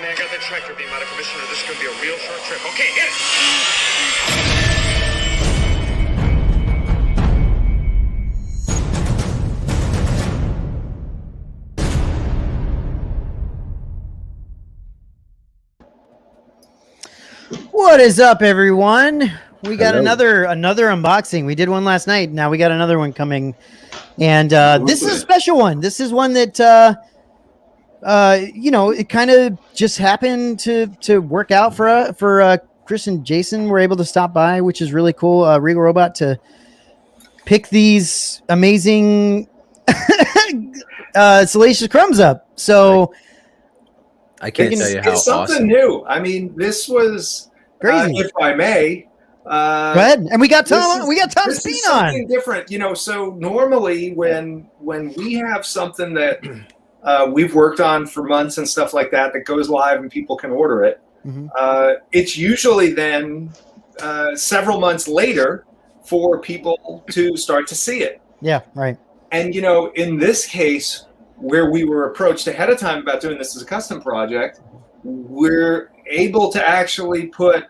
man got the tractor beam out of commission, or this is going to be a real short trip. Okay, hit it! What is up, everyone? We got another unboxing. We did one last night. Now we got another one coming. And this is a special one. This is one that it kind of just happened to work out for Chris and Jason were able to stop by, which is really cool. Regal Robot to pick these amazing Salacious Crumbs up. So I can't tell you how it's something awesome. new. I mean, this was crazy. If I may. Go ahead. And we got Tom. We got Tom This Speen is on. something different, So normally when we have something that we've worked on for months and stuff like that goes live and people can order it, it's usually then several months later for people to start to see it. Yeah, right. And in this case, where we were approached ahead of time about doing this as a custom project, we're able to actually put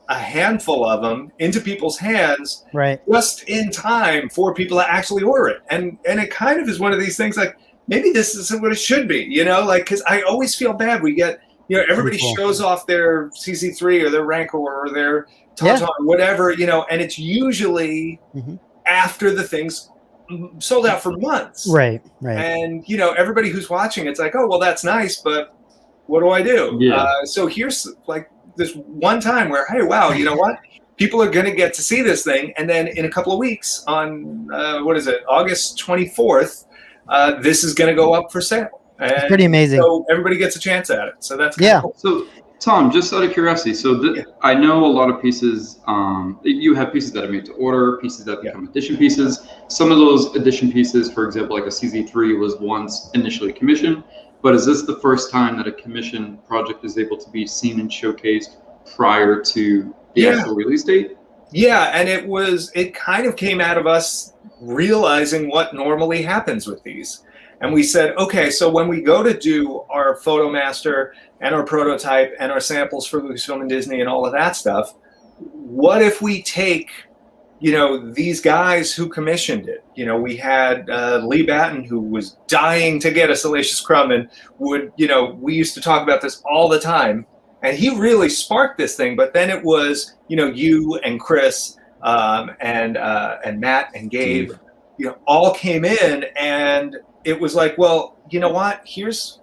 a handful of them into people's hands, right, just in time for people to actually order it. And it kind of is one of these things like, maybe this isn't what it should be, because I always feel bad. We get, everybody shows off their CC3 or their Rancor or their Tauntaun, whatever, and it's usually after the thing's sold out for months. Right. And, everybody who's watching, it's like, oh, well, that's nice, but what do I do? Yeah. So here's like this one time where, hey, wow, you know what? People are going to get to see this thing. And then in a couple of weeks on, August 24th, this is going to go up for sale. And it's pretty amazing. So everybody gets a chance at it. So that's kind of cool. So Tom, just out of curiosity, I know a lot of pieces, you have pieces that are made to order, pieces that become edition pieces. Some of those edition pieces, for example, like a CZ3 was once initially commissioned, but is this the first time that a commission project is able to be seen and showcased prior to the actual release date? Yeah, and it kind of came out of us realizing what normally happens with these. And we said, okay, so when we go to do our photo master and our prototype and our samples for Lucasfilm and Disney and all of that stuff, what if we take, these guys who commissioned it? We had Lee Batten, who was dying to get a Salacious Crumb, and we used to talk about this all the time. And he really sparked this thing, but then it was, you and Chris and Matt and Gabe, all came in, and it was like, well, you know what? Here's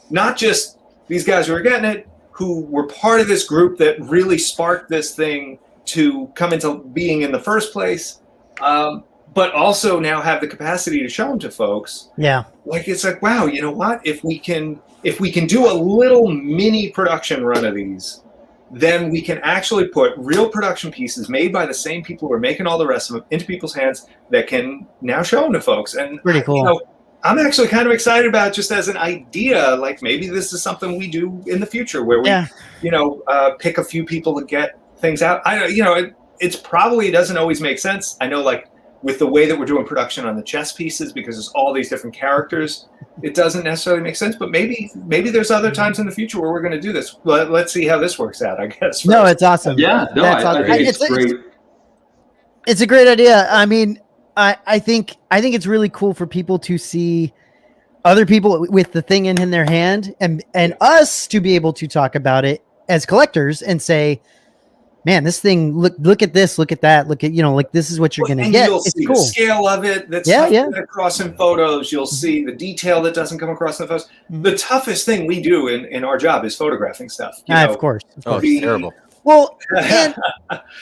not just these guys who are getting it, who were part of this group that really sparked this thing to come into being in the first place, but also now have the capacity to show them to folks. Yeah. Like, it's like, wow, you know what? If we can do a little mini production run of these, then we can actually put real production pieces made by the same people who are making all the rest of them into people's hands that can now show them to folks. And pretty cool. I'm actually kind of excited about, just as an idea, like maybe this is something we do in the future where we, pick a few people to get things out. It's probably doesn't always make sense. I know, like, with the way that we're doing production on the chess pieces, because there's all these different characters, it doesn't necessarily make sense. But maybe there's other times in the future where we're going to do this. Let's see how this works out, I guess. No, it's awesome. Yeah, no, I think it's great. It's a great idea. I mean, I think it's really cool for people to see other people with the thing in their hand, and us to be able to talk about it as collectors and say, man, this thing, look at this, look at that, look at, like, this is what you're going to get. You'll see the scale of it that's across in photos. You'll see the detail that doesn't come across in the photos. The toughest thing we do in our job is photographing stuff. Of course. Oh, it's terrible. Well, and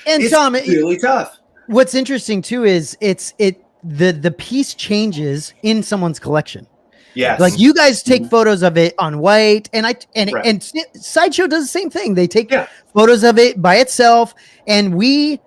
it's Tom, really tough. What's interesting too is the piece changes in someone's collection. Yes. Like, you guys take photos of it on white, and Sideshow does the same thing. They take photos of it by itself, and we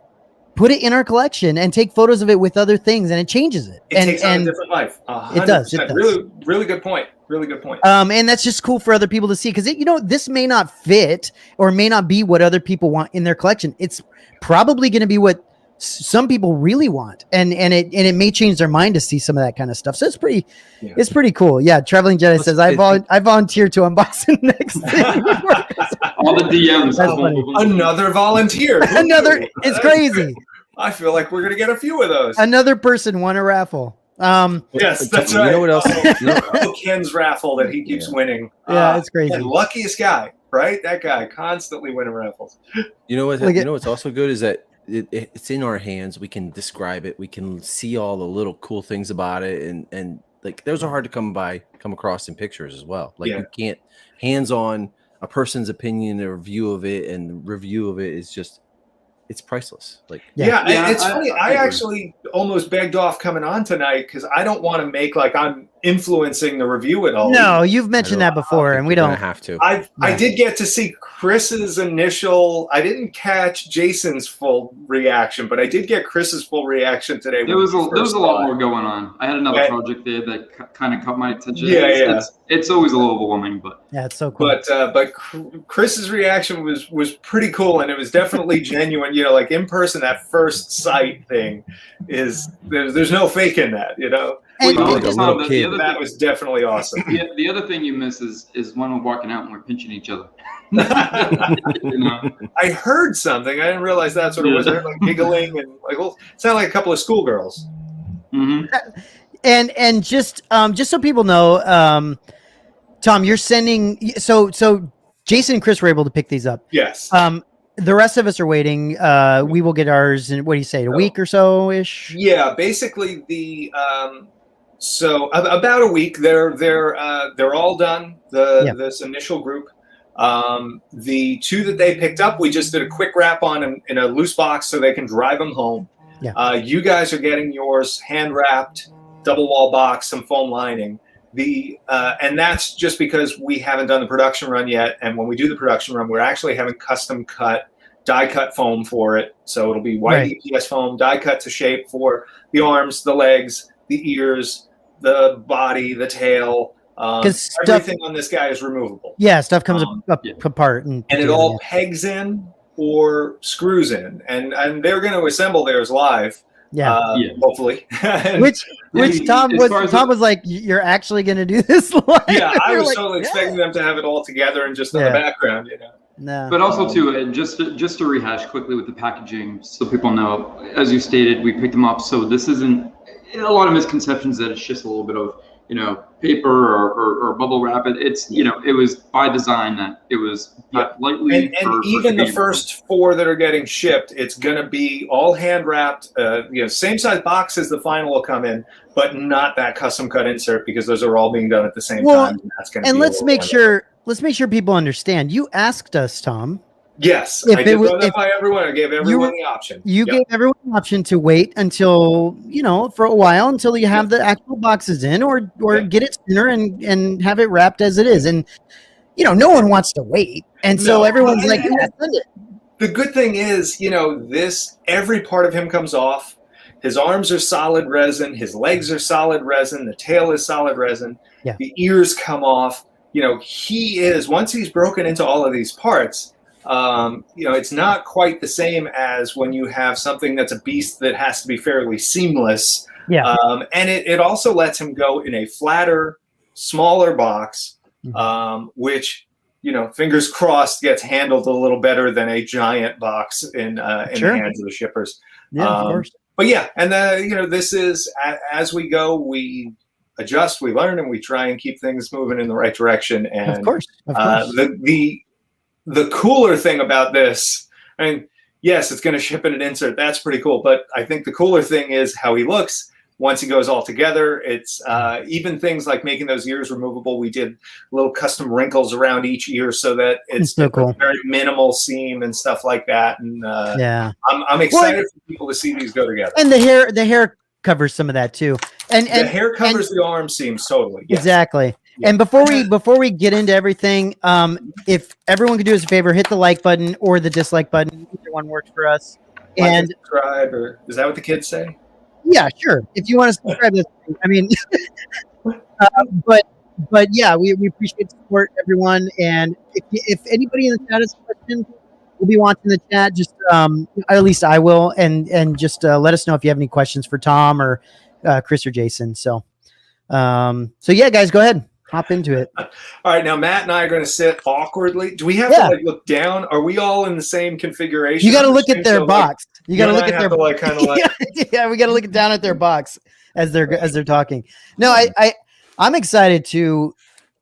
put it in our collection and take photos of it with other things, and it changes it. It takes on a different life. 100%. It does. Really, really good point. Really good point. And that's just cool for other people to see, because this may not fit or may not be what other people want in their collection. It's probably going to be what some people really want, and it may change their mind to see some of that kind of stuff. So it's pretty cool. Yeah, Traveling Jedi says I volunteer to unbox the next thing. All the DMs. That's funny. Another volunteer. It's crazy. I feel like we're gonna get a few of those. Another person won a raffle. Yes, that's right. You know what else? Ken's raffle that he keeps winning. Yeah, it's crazy. The luckiest guy, right? That guy constantly winning raffles. You know what? You know what's also good is that it's in our hands. We can describe it. We can see all the little cool things about it, and like those are hard to come across in pictures as well. Like you can't hands-on a person's opinion or view of it, and review of it is just. It's priceless. Like it's funny. I actually almost begged off coming on tonight because I don't want to make like I'm influencing the review at all. No, you've mentioned that before, and we don't have to. I did get to see Chris's initial. I didn't catch Jason's full reaction, but I did get Chris's full reaction today. There was a lot more going on. I had another project there that kind of caught my attention. It's always a little overwhelming, but it's so cool. But Chris's reaction was pretty cool, and it was definitely genuine. You know, like in person, that first sight thing is there's no fake in that. You know. That was definitely awesome. The other thing you miss is when we're walking out and we're pinching each other. You know? I heard something. I didn't realize that's what it was. I heard like giggling and like, well, it sounded like a couple of schoolgirls. Mm-hmm. And just so people know, Tom, you're sending. So Jason and Chris were able to pick these up. Yes. The rest of us are waiting. We will get ours in, what do you say, a week or so ish? Yeah, basically so about a week. They're all done. This initial group. The two that they picked up, we just did a quick wrap on in a loose box so they can drive them home. Yeah. You guys are getting yours hand wrapped, double wall box, some foam lining. And that's just because we haven't done the production run yet. And when we do the production run, we're actually having custom cut, die cut foam for it. So it'll be white EPS foam, die cut to shape for the arms, the legs, the ears, the body, the tail. Everything on this guy is removable. Yeah, stuff comes apart. And it all pegs in or screws in. And they're going to assemble theirs live. Hopefully. Which Tom was like, you're actually going to do this live? Yeah, I was totally expecting them to have it all together and just in the background, you know. No. But also too, just to rehash quickly with the packaging, so people know, as you stated, we picked them up. So this isn't a lot of misconceptions that it's just a little bit of, you know, paper or bubble wrap. It's, you know, it was by design that it was lightly. And even the first 4 that are getting shipped, it's going to be all hand wrapped, same size box as the final will come in, but not that custom cut insert because those are all being done at the same time. And that's going to let's make sure people understand. You asked us, Tom. Yes, I did run that by everyone. I gave everyone the option. You gave everyone the option to wait until, for a while until you have the actual boxes in or get it sooner and have it wrapped as it is. And, no one wants to wait. And so everyone's like, send it. The good thing is, every part of him comes off. His arms are solid resin. His legs are solid resin. The tail is solid resin. Yeah. The ears come off. He is, once he's broken into all of these parts, it's not quite the same as when you have something that's a beast that has to be fairly seamless. Yeah. And it also lets him go in a flatter, smaller box, which, fingers crossed gets handled a little better than a giant box in the hands of the shippers. Yeah, of course. But yeah, and this is, as we go, we adjust, we learn, and we try and keep things moving in the right direction. And of course. The cooler thing about this, I mean, yes, it's going to ship in an insert. That's pretty cool. But I think the cooler thing is how he looks once he goes all together. It's even things like making those ears removable. We did little custom wrinkles around each ear so that it's so cool. Very minimal seam and stuff like that. And I'm excited for people to see these go together. And the hair covers some of that too. And the hair covers the arm seams totally. Yes. Exactly. Yeah. And before we get into everything, if everyone could do us a favor, hit the like button or the dislike button. Either one works for us. And subscribe, or is that what the kids say? Yeah, sure. If you want to subscribe, I mean, but yeah, we appreciate the support, everyone. And if anybody in the chat has a question, we'll be watching the chat. Just at least I will, and just let us know if you have any questions for Tom or Chris or Jason. So yeah, guys, go ahead, hop into it. All right, now Matt and I are going to sit awkwardly. Do we have to like look down? Are we all in the same configuration? You got to look at their box. Like, you got to look at their like kind of like yeah. We got to look down at their box as they're talking. No, I'm excited to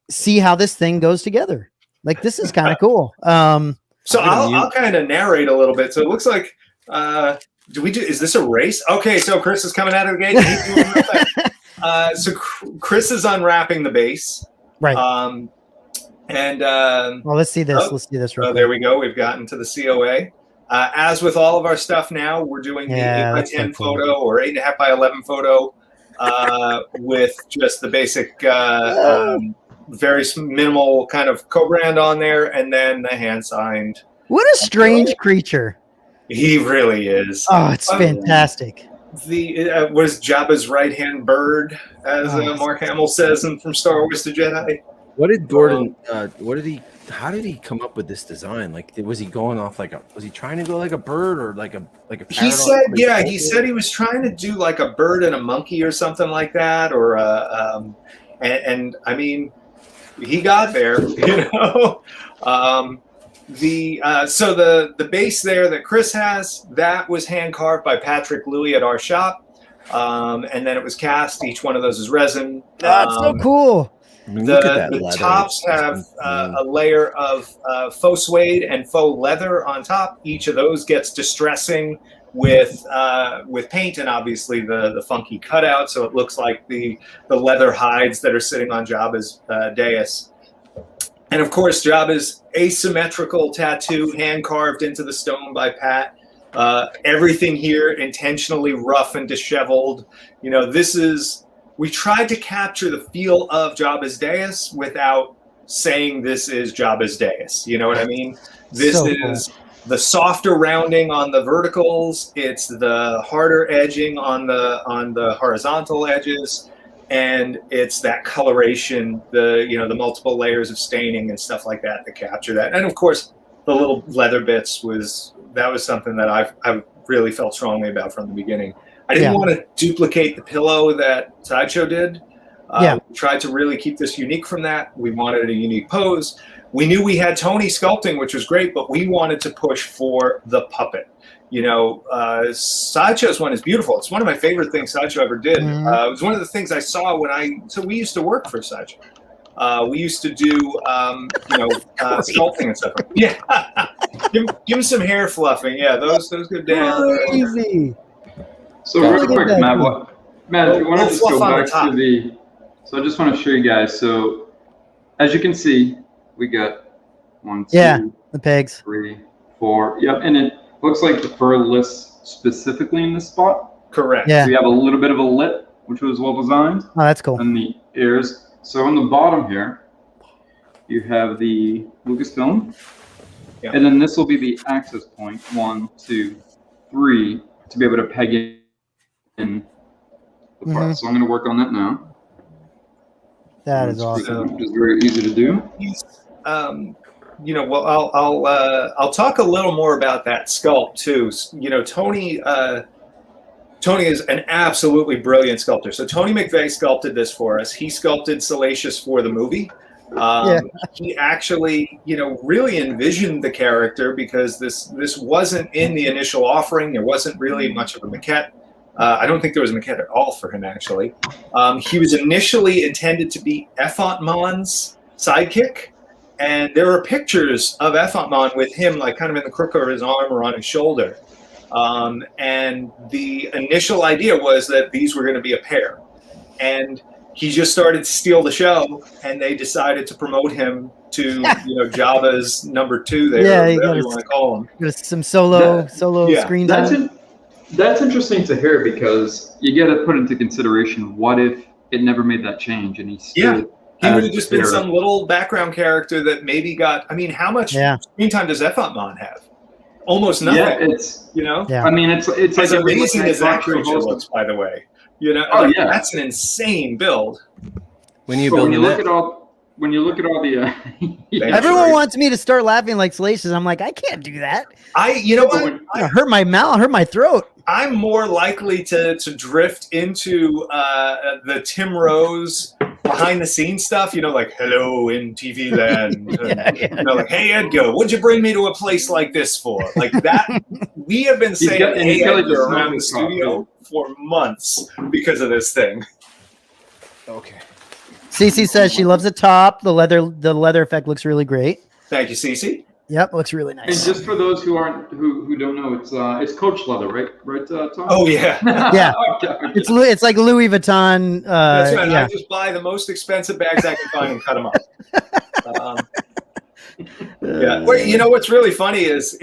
see how this thing goes together. Like, this is kind of cool. So I'll kind of narrate a little bit. So it looks like is this a race? Okay, so Chris is coming out of the gate. So Chris is unwrapping the base. Right. Well, let's see this. Let's see this. Real quick. There we go. We've gotten to the COA. As with all of our stuff now, we're doing the 8x10 photo or 8.5 by 11 photo with just the basic, very minimal kind of co-brand on there, and then the hand signed. What a strange creature! He really is. Oh, it's fantastic. The was Jabba's right-hand bird, as Mark Hamill says from Star Wars: The Jedi. What did Gordon? How did he come up with this design? Like, was he going off was he trying to go like a bird or like a? He said, he said he was trying to do like a bird and a monkey or something like that, or and I mean, he got there, you know. So the base there that Chris has, that was hand carved by Patrick Louie at our shop, and then it was cast. Each one of those is resin. That's so cool. I mean, the tops have a layer of faux suede and faux leather on top. Each of those gets distressing with paint and obviously the funky cutout, so it looks like the leather hides that are sitting on Jabba's dais. And of course, Jabba's asymmetrical tattoo, hand carved into the stone by Pat. Everything here intentionally rough and disheveled. You know, we tried to capture the feel of Jabba's dais without saying this is Jabba's dais. You know what I mean? This is the softer rounding on the verticals. It's the harder edging on the horizontal edges. And it's that coloration, the multiple layers of staining and stuff like that capture that. And of course, the little leather bits was something that I really felt strongly about from the beginning. I didn't want to duplicate the pillow that Sideshow did. We tried to really keep this unique from that. We wanted a unique pose. We knew we had Tony sculpting, which was great, but we wanted to push for the puppet. You know, Sideshow's one is beautiful. It's one of my favorite things Sideshow ever did. Mm-hmm. It was one of the things I saw so we used to work for Sideshow. We used to do, sculpting and stuff. Yeah. give him some hair fluffing. Yeah, those go down. Easy. So real quick, Matt, if you want to just go back to so I just want to show you guys. So as you can see, we got 1, 2, the pegs, 3, 4. Yep, and it looks like the fur lists specifically in this spot. Correct. Yeah. We have a little bit of a lip, which was well designed. Oh, that's cool. And the ears. So on the bottom here, you have the Lucasfilm. Yeah. And then this will be the access point, 1, 2, 3, to be able to peg in the part. Mm-hmm. So I'm going to work on that now. That is awesome. Which is very easy to do. I'll talk a little more about that sculpt too. You know, Tony is an absolutely brilliant sculptor. So Tony McVeigh sculpted this for us. He sculpted Salacious for the movie. He actually, really envisioned the character because this wasn't in the initial offering. There wasn't really much of a maquette. I don't think there was a maquette at all for him, actually. He was initially intended to be Effant Mon's sidekick. And there are pictures of Effant Mon with him, like kind of in the crook of his arm or on his shoulder. And the initial idea was that these were going to be a pair. And he just started to steal the show, and they decided to promote him to, Jabba's number 2 there, whatever you want to call him. There's some solo screen time. That's interesting to hear because you got to put into consideration what if it never made that change and he still he would have just been some little background character that maybe got. I mean, how much screen time does Effant Mon have? Almost nothing. Yeah, it's Yeah. I mean, it's as amazing as that creature looks, by the way. That's an insane build. When you look at all when you look at all the Everyone wants me to start laughing like Salacious. I'm like, I can't do that. You know what? I hurt my mouth, hurt my throat. I'm more likely to drift into the Tim Rose behind the scenes stuff, like hello in TV land. Like, hey Edgar, what'd you bring me to a place like this for? Like that. We have been saying hey Edgar around the studio for months because of this thing. Okay. Cece says she loves the top. The leather effect looks really great. Thank you, Cece. Yep, looks really nice. And just for those who don't know, it's Coach leather, right? Right, Tom? Oh yeah, yeah. It's like Louis Vuitton. That's right. Yeah. I just buy the most expensive bags I can find and cut them up. Yeah. Well, what's really funny is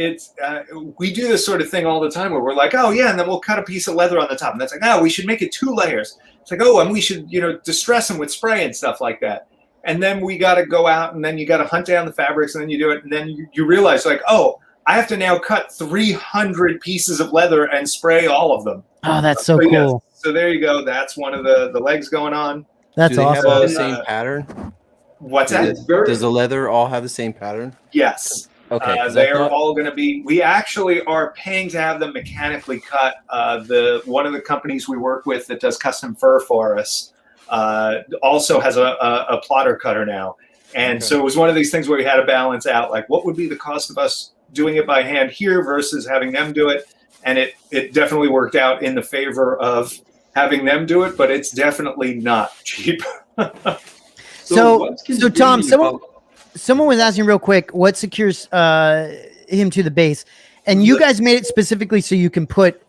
we do this sort of thing all the time where we're like, oh yeah, and then we'll cut a piece of leather on the top, and that's like, we should make it 2 layers. It's like, and we should distress them with spray and stuff like that. And then we got to go out and then you got to hunt down the fabrics and then you do it. And then you realize like, I have to now cut 300 pieces of leather and spray all of them. Oh, that's so cool. Yeah, so there you go. That's one of the legs going on. That's awesome. Have the same pattern? What's that? Does the leather all have the same pattern? Yes. Okay. They are all going to be, we actually are paying to have them mechanically cut. One of the companies we work with that does custom fur for us also has a plotter cutter now. And so it was one of these things where we had to balance out, like, what would be the cost of us doing it by hand here versus having them do it? And it definitely worked out in the favor of having them do it, but it's definitely not cheap. So Tom, someone was asking real quick, what secures him to the base? And you guys made it specifically so you can put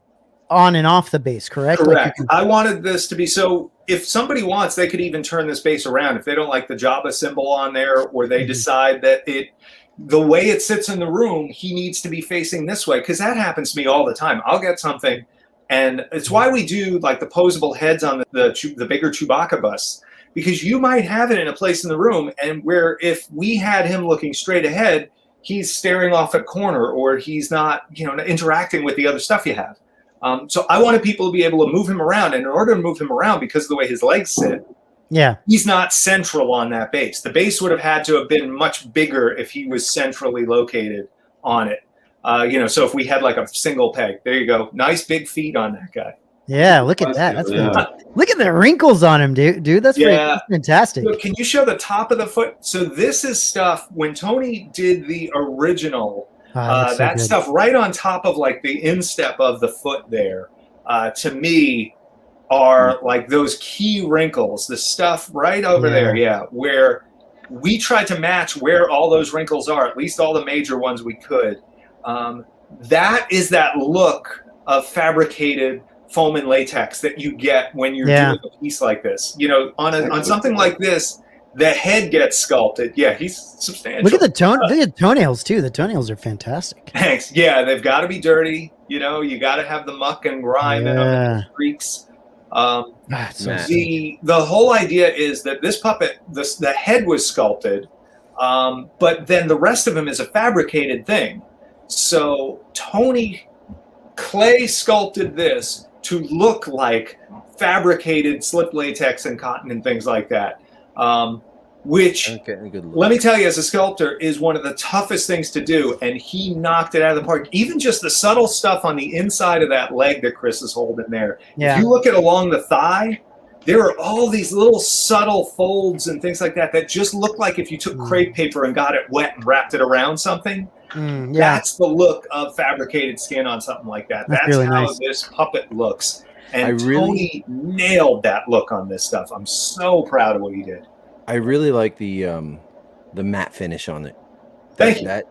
on and off the base, correct? Correct. I wanted this to be so if somebody wants, they could even turn this base around. If they don't like the Jabba symbol on there, or they decide that the way it sits in the room, he needs to be facing this way. Because that happens to me all the time. I'll get something, and it's why we do like the posable heads on the bigger Chewbacca busts. Because you might have it in a place in the room, and where if we had him looking straight ahead, he's staring off at corner, or he's not, interacting with the other stuff you have. So I wanted people to be able to move him around, and in order to move him around, because of the way his legs sit, he's not central on that base. The base would have had to have been much bigger if he was centrally located on it. So if we had like a single peg, there you go, nice big feet on that guy. Yeah, look at that. That's look at the wrinkles on him, dude. That's fantastic. So can you show the top of the foot? So this is stuff when Tony did the original. That stuff right on top of like the instep of the foot there, to me, are like those key wrinkles. The stuff right over there, where we tried to match where all those wrinkles are, at least all the major ones we could. That is that look of fabricated foam and latex that you get when you're doing a piece like this. On something like this, the head gets sculpted. Yeah, he's substantial. Look at the toenails too. The toenails are fantastic. Thanks. Yeah, they've got to be dirty. You got to have the muck and grime in them and the streaks. The whole idea is that this puppet, the head was sculpted, but then the rest of him is a fabricated thing. So Tony clay sculpted this to look like fabricated slip latex and cotton and things like that. Which, let me tell you, as a sculptor, is one of the toughest things to do, and he knocked it out of the park. Even just the subtle stuff on the inside of that leg that Chris is holding there. If you look at along the thigh, there are all these little subtle folds and things like that just look like if you took crepe paper and got it wet and wrapped it around something. That's the look of fabricated skin on something like that. That's really how this puppet looks. And Tony nailed that look on this stuff. I'm so proud of what he did. I really like the matte finish on it. Thank you.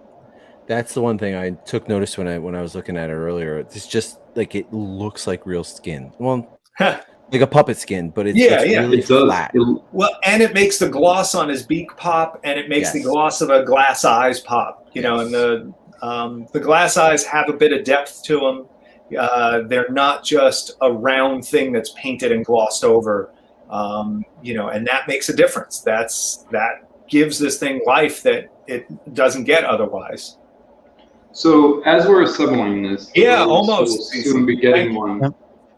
That's the one thing I took notice when I was looking at it earlier. It's just like it looks like real skin. Well, like a puppet skin, but it's really flat. Well, and it makes the gloss on his beak pop, and it makes the gloss of a glass eyes pop. And the glass eyes have a bit of depth to them. They're not just a round thing that's painted and glossed over. And that makes a difference. That gives this thing life that it doesn't get otherwise. So as we're assembling this, almost soon be getting one.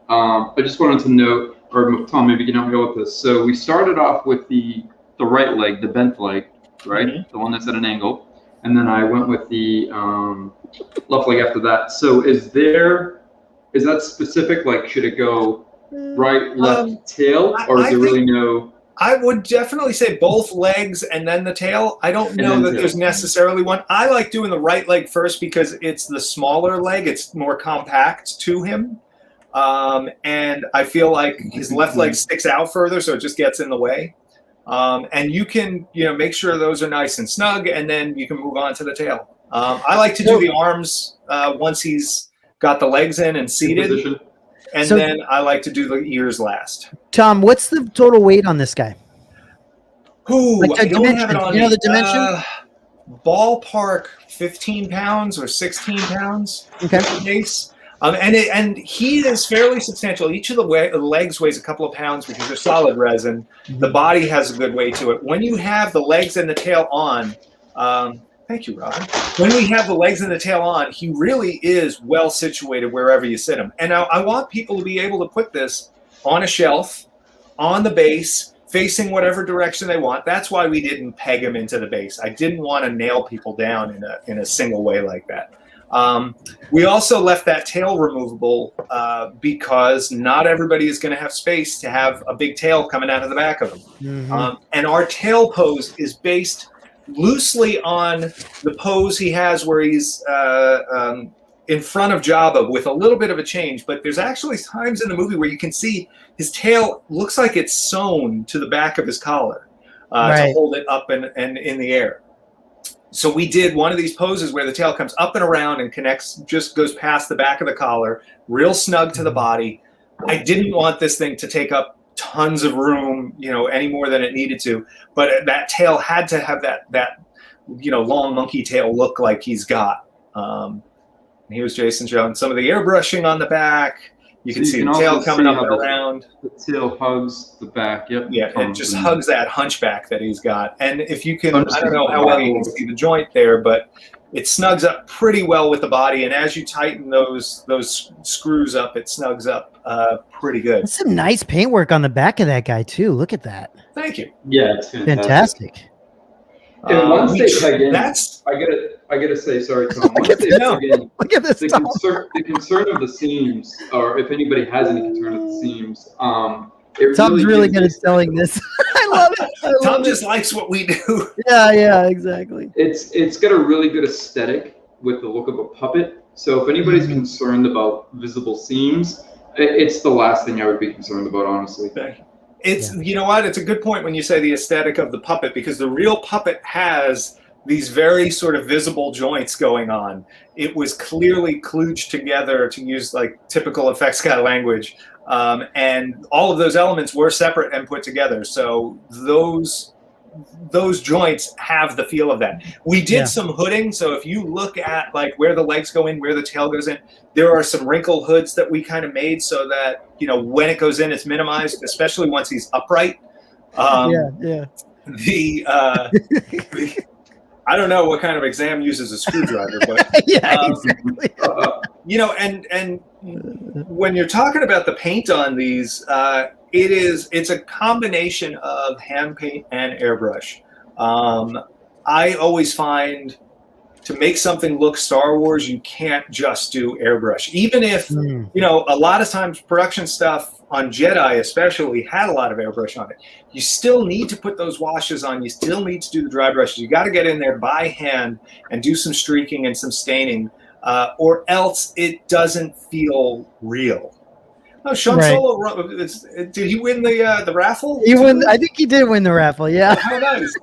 I just wanted to note, or Tom, maybe you can help me with this. So we started off with the the right leg, the bent leg, right, the one that's at an angle, and then I went with the left leg after that. So is that specific? Like, should it go right, left, tail, or is there really no? I would definitely say both legs and then the tail. I don't know that there's necessarily one. I like doing the right leg first because it's the smaller leg. It's more compact to him. And I feel like his left leg sticks out further, so it just gets in the way. And you can, make sure those are nice and snug, and then you can move on to the tail. I like to do the arms once he's got the legs in and seated. And then I like to do the ears last. Tom, what's the total weight on this guy? I don't have it on the dimension? Ballpark 15 pounds or 16 pounds. Okay. Base. And he is fairly substantial. Each of the legs weighs a couple of pounds because they're solid resin. The body has a good weight to it. When you have the legs and the tail on, thank you, Robin. When we have the legs and the tail on, he really is well situated wherever you sit him. And I want people to be able to put this on a shelf, on the base, facing whatever direction they want. That's why we didn't peg him into the base. I didn't want to nail people down in a single way like that. We also left that tail removable because not everybody is going to have space to have a big tail coming out of the back of them. And our tail pose is based loosely on the pose he has where he's in front of Jabba with a little bit of a change, but there's actually times in the movie where you can see his tail looks like it's sewn to the back of his collar to hold it up and in the air. So we did one of these poses where the tail comes up and around and just goes past the back of the collar, real snug to the body. I didn't want this thing to take up tons of room, any more than it needed to, but that tail had to have that long monkey tail look like he's got. Here's Jason showing some of the airbrushing on the back. You can see the tail coming up and around. The tail hugs the back. Yep. Yeah, it just hugs that hunchback that he's got. And if you can, I don't know how well you can see the joint there, but it snugs up pretty well with the body. And as you tighten those screws up, it snugs up pretty good. That's some nice paintwork on the back of that guy too. Look at that. Thank you. Yeah, it's fantastic. And once they peg in, I gotta say, sorry, Tom. Once they peg in, look at this. The concern of the seams, or if anybody has any concern of the seams, Tom's really good at selling this. I love it. Tom just likes what we do. Yeah, exactly. It's got a really good aesthetic with the look of a puppet. So if anybody's concerned about visible seams, it's the last thing I would be concerned about, honestly. You know what? It's a good point when you say the aesthetic of the puppet, because the real puppet has these very sort of visible joints going on. It was clearly kludged together, to use like typical effects guy language. And all of those elements were separate and put together. So those joints have the feel of that. We did some hooding. So if you look at like where the legs go in, where the tail goes in, there are some wrinkle hoods that we kind of made so that, when it goes in, it's minimized, especially once he's upright. I don't know what kind of exam uses a screwdriver, but exactly. And when you're talking about the paint on these, it's a combination of hand paint and airbrush. I always find to make something look Star Wars, you can't just do airbrush. Even if, a lot of times production stuff on Jedi especially had a lot of airbrush on it. You still need to put those washes on. You still need to do the dry brushes. You got to get in there by hand and do some streaking and some staining, or else it doesn't feel real. Oh, Sean Solo, did he win the raffle? He won. I think he did win the raffle. Yeah. How nice.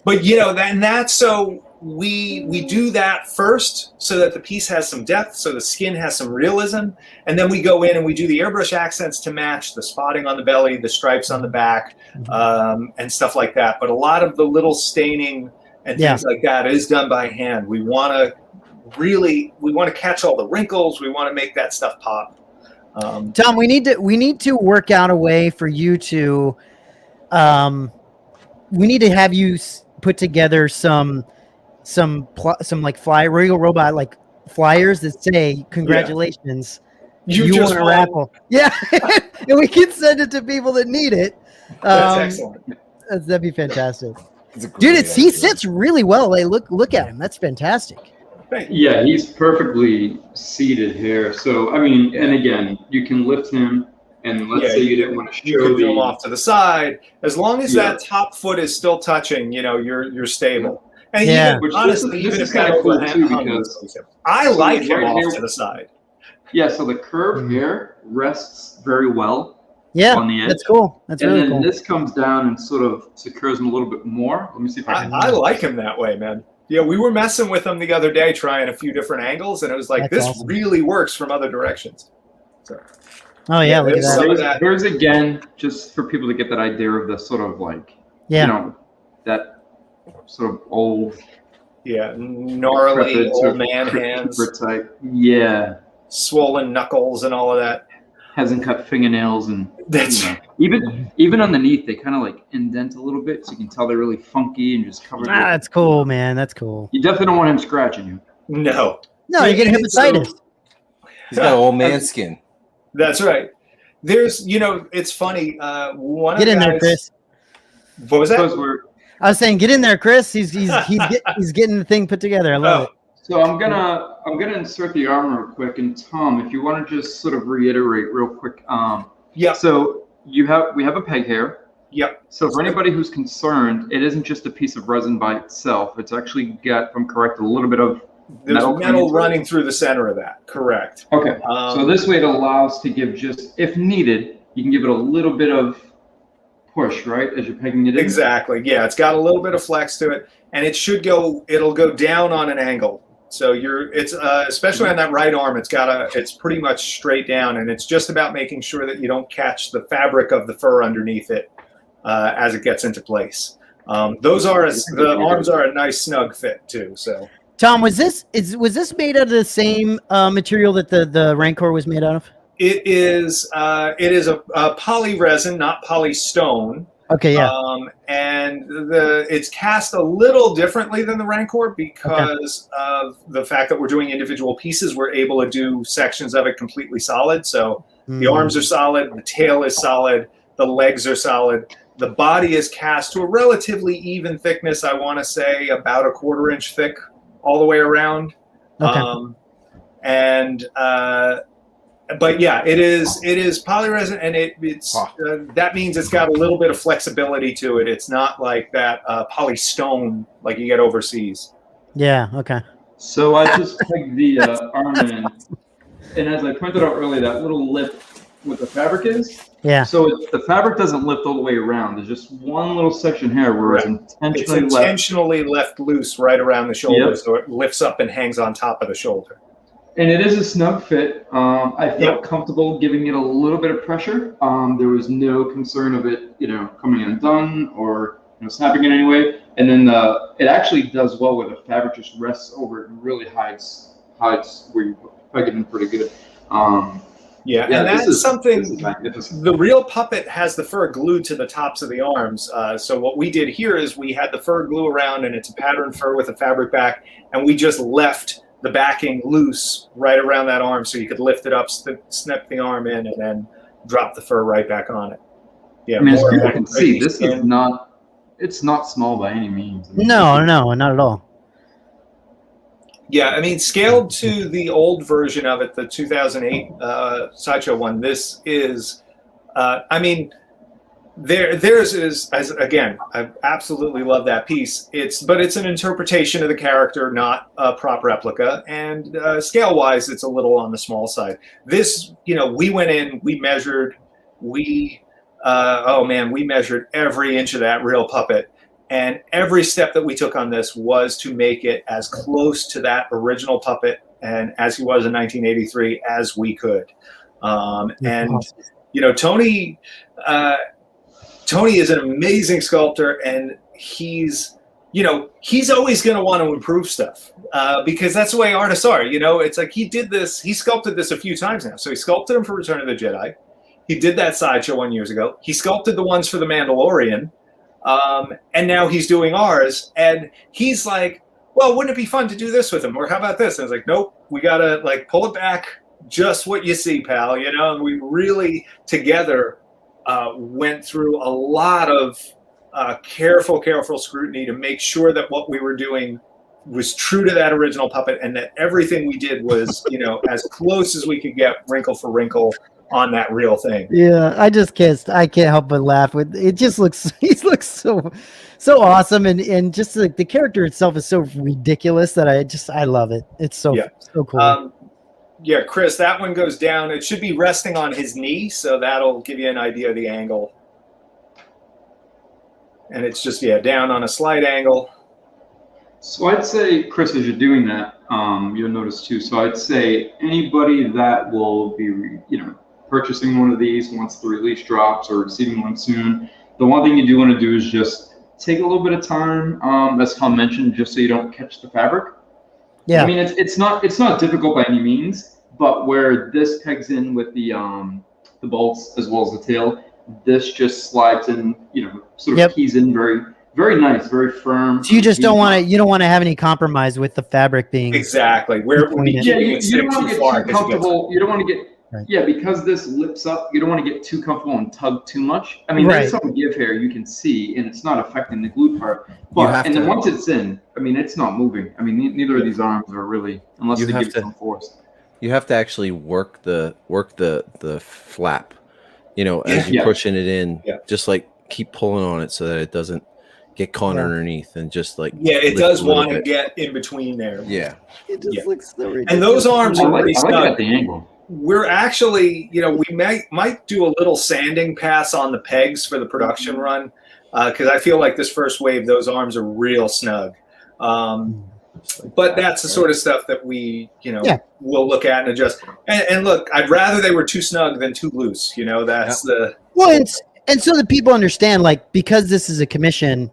But that's so we do that first so that the piece has some depth, so the skin has some realism, and then we go in and we do the airbrush accents to match the spotting on the belly, the stripes on the back, and stuff like that. But a lot of the little staining and things like that is done by hand. We want to catch all the wrinkles. We want to make that stuff pop. Tom, we need to work out a way for you to we need to have you put together some like Regal robot like flyers that say congratulations, you won a raffle. And we can send it to people that need it. That's excellent. That'd be fantastic. It's a great Dude, he idea. sits really well. Like, look at him. That's fantastic. Yeah, he's perfectly seated here. So, I mean, and again, you can lift him, and let's say you didn't want to You show can film off to the side. As long as Yeah. that top foot is still touching, you're stable. And Yeah. even, Which honestly, this even is if kinda that cool, overhang too, hung, because- I so like him right off here- to the side. Yeah, so the curve here rests very well Yeah, on the edge. that's cool. That's and really then cool. this comes down and sort of secures him a little bit more. Let me see if I can. I like him that way, man. Yeah, we were messing with him the other day, trying a few different angles, and it was like, That's this awesome. really works from other directions. So, Oh yeah, look at there's that. some- Here's again, just for people to get that idea of the sort of like, Yeah. you know, that sort of old, yeah, gnarly decrepit, old sort of man creeper hands, type. Yeah, swollen knuckles, and all of that. hasn't cut fingernails, and That's even underneath they kind of like indent a little bit, so you can tell they're really funky and just covered. Ah, that's cool, man. That's cool. You definitely don't want him scratching you. no. No, you're getting hepatitis. He's got old man skin. That's right. There's, it's funny. One Get of in the there, guys, Chris. What was that? Because we're I was saying, get in there, Chris. He's getting the thing put together. I love it. So I'm gonna insert the arm real quick, and Tom, if you want to just sort of reiterate real quick. Yep. So we have a peg here. Yep. So for anybody who's concerned, it isn't just a piece of resin by itself. It's actually got, if I'm correct, a little bit of There's metal metal running through the center of that. Correct. Okay. So this way it allows to give just, if needed, you can give it a little bit of push, right, as you're pegging it in. Exactly. Yeah, it's got a little bit of flex to it, and it'll go down on an angle. So it's especially on that right arm, it's pretty much straight down, and it's just about making sure that you don't catch the fabric of the fur underneath it as it gets into place. The arms are a nice snug fit too. So Tom, was this made out of the same material that the Rancor was made out of? it is a poly resin, not polystone. Okay, yeah. And it's cast a little differently than the Rancor because of the fact that we're doing individual pieces. We're able to do sections of it completely solid. So the arms are solid, the tail is solid, the legs are solid. The body is cast to a relatively even thickness. I want to say about a 1/4 inch thick all the way around. Okay. But yeah, it is polyresin, and it's that means it's got a little bit of flexibility to it. It's not like that polystone like you get overseas. Yeah. Okay. So I just pegged the arm in, and as I pointed out earlier, that little lip with the fabric is. Yeah. So the fabric doesn't lift all the way around. There's just one little section here where it's intentionally left loose right around the shoulder, so it lifts up and hangs on top of the shoulder. And it is a snug fit. I felt comfortable giving it a little bit of pressure. There was no concern of it, coming undone or snapping in any way. And then it actually does well where the fabric just rests over it and really hides where you peg it in pretty good. And that's something. The real puppet has the fur glued to the tops of the arms. So what we did here is we had the fur glue around, and it's a pattern fur with a fabric back, and we just left the backing loose right around that arm, so you could lift it up, snip the arm in, and then drop the fur right back on it. Yeah, as people can see, this is not. It's not small by any means. No, not at all. Yeah, I mean, scaled to the old version of it, the 2008 Sideshow one, this is, theirs is, again, I absolutely love that piece. But it's an interpretation of the character, not a prop replica. And scale-wise, it's a little on the small side. This, we went in, we measured, we measured every inch of that real puppet. And every step that we took on this was to make it as close to that original puppet and as he was in 1983 as we could. Tony is an amazing sculptor, and he's always going to want to improve stuff because that's the way artists are. It's like he sculpted this a few times now. So he sculpted them for Return of the Jedi. He did that Sideshow 1 years ago. He sculpted the ones for The Mandalorian. And now he's doing ours, and he's like, well, wouldn't it be fun to do this with him? Or how about this? And I was like, nope, we got to pull it back. Just what you see, pal, and we really together went through a lot of careful scrutiny to make sure that what we were doing was true to that original puppet, and that everything we did was, as close as we could get wrinkle for wrinkle on that real thing. Yeah, I can't help but laugh with it. Just looks, he looks so awesome, and just like the character itself is so ridiculous that I love it. It's so cool. Yeah, Chris, that one goes down. It should be resting on his knee, so that'll give you an idea of the angle. And it's just, down on a slight angle. So I'd say, Chris, as you're doing that, you'll notice too. So I'd say anybody that will be, purchasing one of these once the release drops or receiving one soon, the one thing you do want to do is just take a little bit of time, as Tom mentioned, just so you don't catch the fabric. Yeah. I mean, it's not difficult by any means, but where this pegs in with the bolts as well as the tail, this just slides in, sort of keys in very, very nice, very firm. So you just don't want to have any compromise with the fabric being exactly where it would be. Yeah, you don't want to get too comfortable. You don't want to get right. Because this lips up. You don't want to get too comfortable and tug too much. I mean, there's some give here you can see, and it's not affecting the glue part. But then once it's in, I mean, it's not moving. I mean, neither of these arms are really, unless they give some force. You have to actually work the flap, as you're pushing it in. Yeah. Just like keep pulling on it so that it doesn't get caught underneath, and just like it does want to get in between there. Yeah, it just looks so ridiculous. And those arms are pretty snug. I like the angle. We're actually, we might do a little sanding pass on the pegs for the production run, because I feel like this first wave, those arms are real snug. But that's the sort of stuff that we, will look at and adjust. And look, I'd rather they were too snug than too loose. That's the and so that people understand, like, because this is a commission,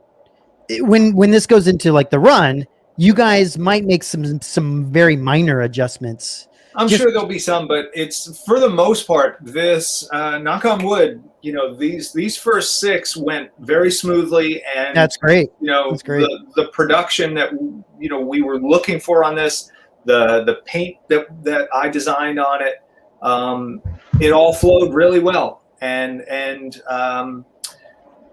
when this goes into like the run, you guys might make some very minor adjustments. I'm sure there'll be some, but it's, for the most part, this, knock on wood, these first 6 went very smoothly, and that's great. That's great. The production that we were looking for on this, the paint that I designed on it, it all flowed really well. And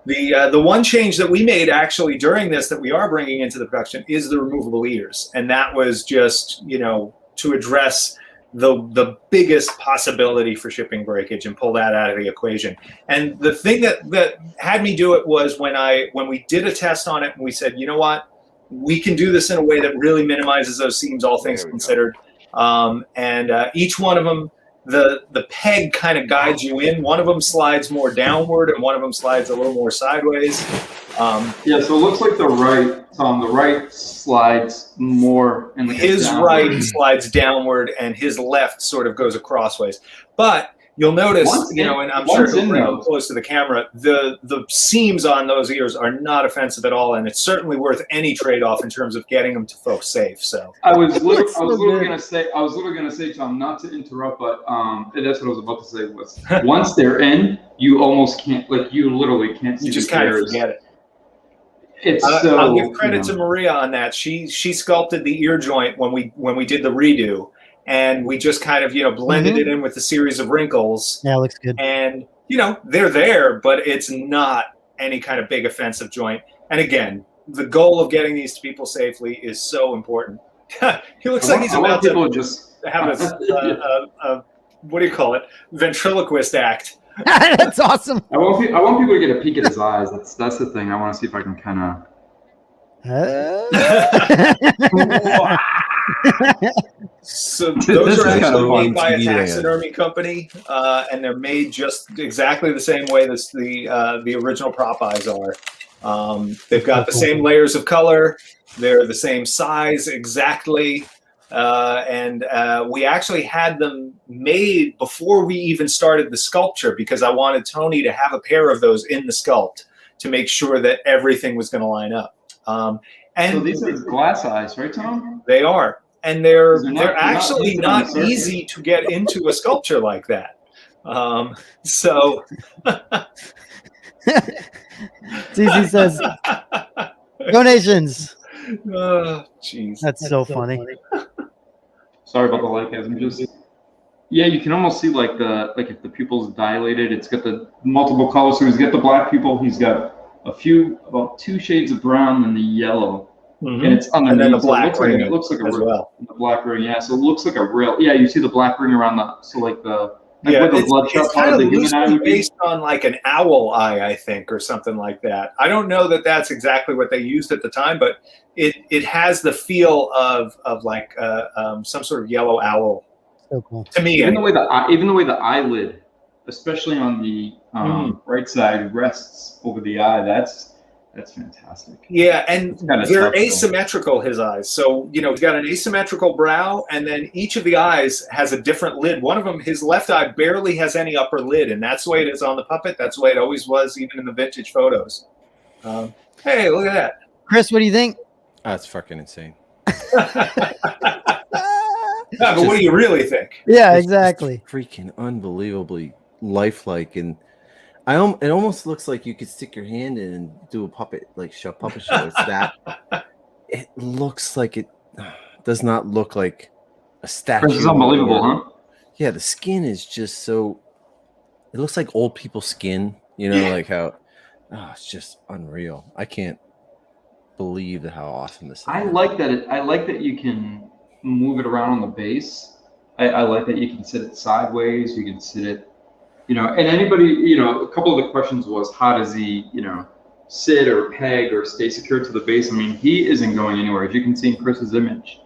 the one change that we made actually during this that we are bringing into the production is the removable ears, and that was just to address the biggest possibility for shipping breakage and pull that out of the equation. And the thing that had me do it was when we did a test on it and we said, you know what, we can do this in a way that really minimizes those seams, all things considered. Each one of them, the peg kind of guides you in. One of them slides more downward and one of them slides a little more sideways. So it looks like the right slides more, and his right slides downward and his left sort of goes acrossways. But you'll notice, and I'm sure if you're close to the camera, the seams on those ears are not offensive at all, and it's certainly worth any trade-off in terms of getting them to folks safe. So I was literally going to say, Tom, not to interrupt, but that's what I was about to say was once they're in, you almost can't, you literally can't see. You just kind of forget it. I'll give credit to Maria on that. She sculpted the ear joint when we did the redo, and we just kind of blended it in with a series of wrinkles. Yeah, it looks good. And they're there, but it's not any kind of big offensive joint. And again, the goal of getting these to people safely is so important. He looks like he's about to just have a what do you call it? Ventriloquist act. That's awesome. I want people to get a peek at his eyes. That's the thing. I want to see if I can kind of. So those are actually made by a taxidermy company, and they're made just exactly the same way as the original prop eyes are. They've got the same layers of color. They're the same size exactly. And we actually had them made before we even started the sculpture, because I wanted Tony to have a pair of those in the sculpt to make sure that everything was going to line up. And so these are glass eyes, right, Tom? They are, and they're actually not easy to get into a sculpture like that. So Zizi says donations. Oh, jeez, that's so funny. Sorry about the sarcasm. You can almost see if the pupil's dilated, it's got the multiple colors. So he's got the black pupil, he's got about 2 shades of brown and the yellow. Mhm. And it's underneath. And then the so black ring it looks like a as well. The black ring, yeah. So it looks like a real, yeah. You see the black ring around where the bloodshot it's part kind of of the human eye loosely would be. based on like an owl eye, I think, or something like that. I don't know that that's exactly what they used at the time, but it has the feel of like some sort of yellow owl. So cool. To me, Even the way the eyelid, especially on the right side, rests over the eye. That's fantastic. Yeah, and they're tough, asymmetrical, his eyes. So, he's got an asymmetrical brow, and then each of the eyes has a different lid. One of them, his left eye, barely has any upper lid, and that's the way it is on the puppet. That's the way it always was, even in the vintage photos. Hey, look at that. Chris, what do you think? That's fucking insane. But what do you really think? Yeah, exactly. Freaking unbelievably lifelike, and it almost looks like you could stick your hand in and do a puppet puppet show. It's that. It looks like it does not look like a statue. This is unbelievable, huh? Yeah, the skin is just so. It looks like old people's skin. Like how. Oh, it's just unreal. I can't believe how awesome this is. I like that you can move it around on the base. I like that you can sit it sideways. You can sit it, and anybody, a couple of the questions was, how does he, sit or peg or stay secure to the base? I mean, he isn't going anywhere. As you can see in Chris's image,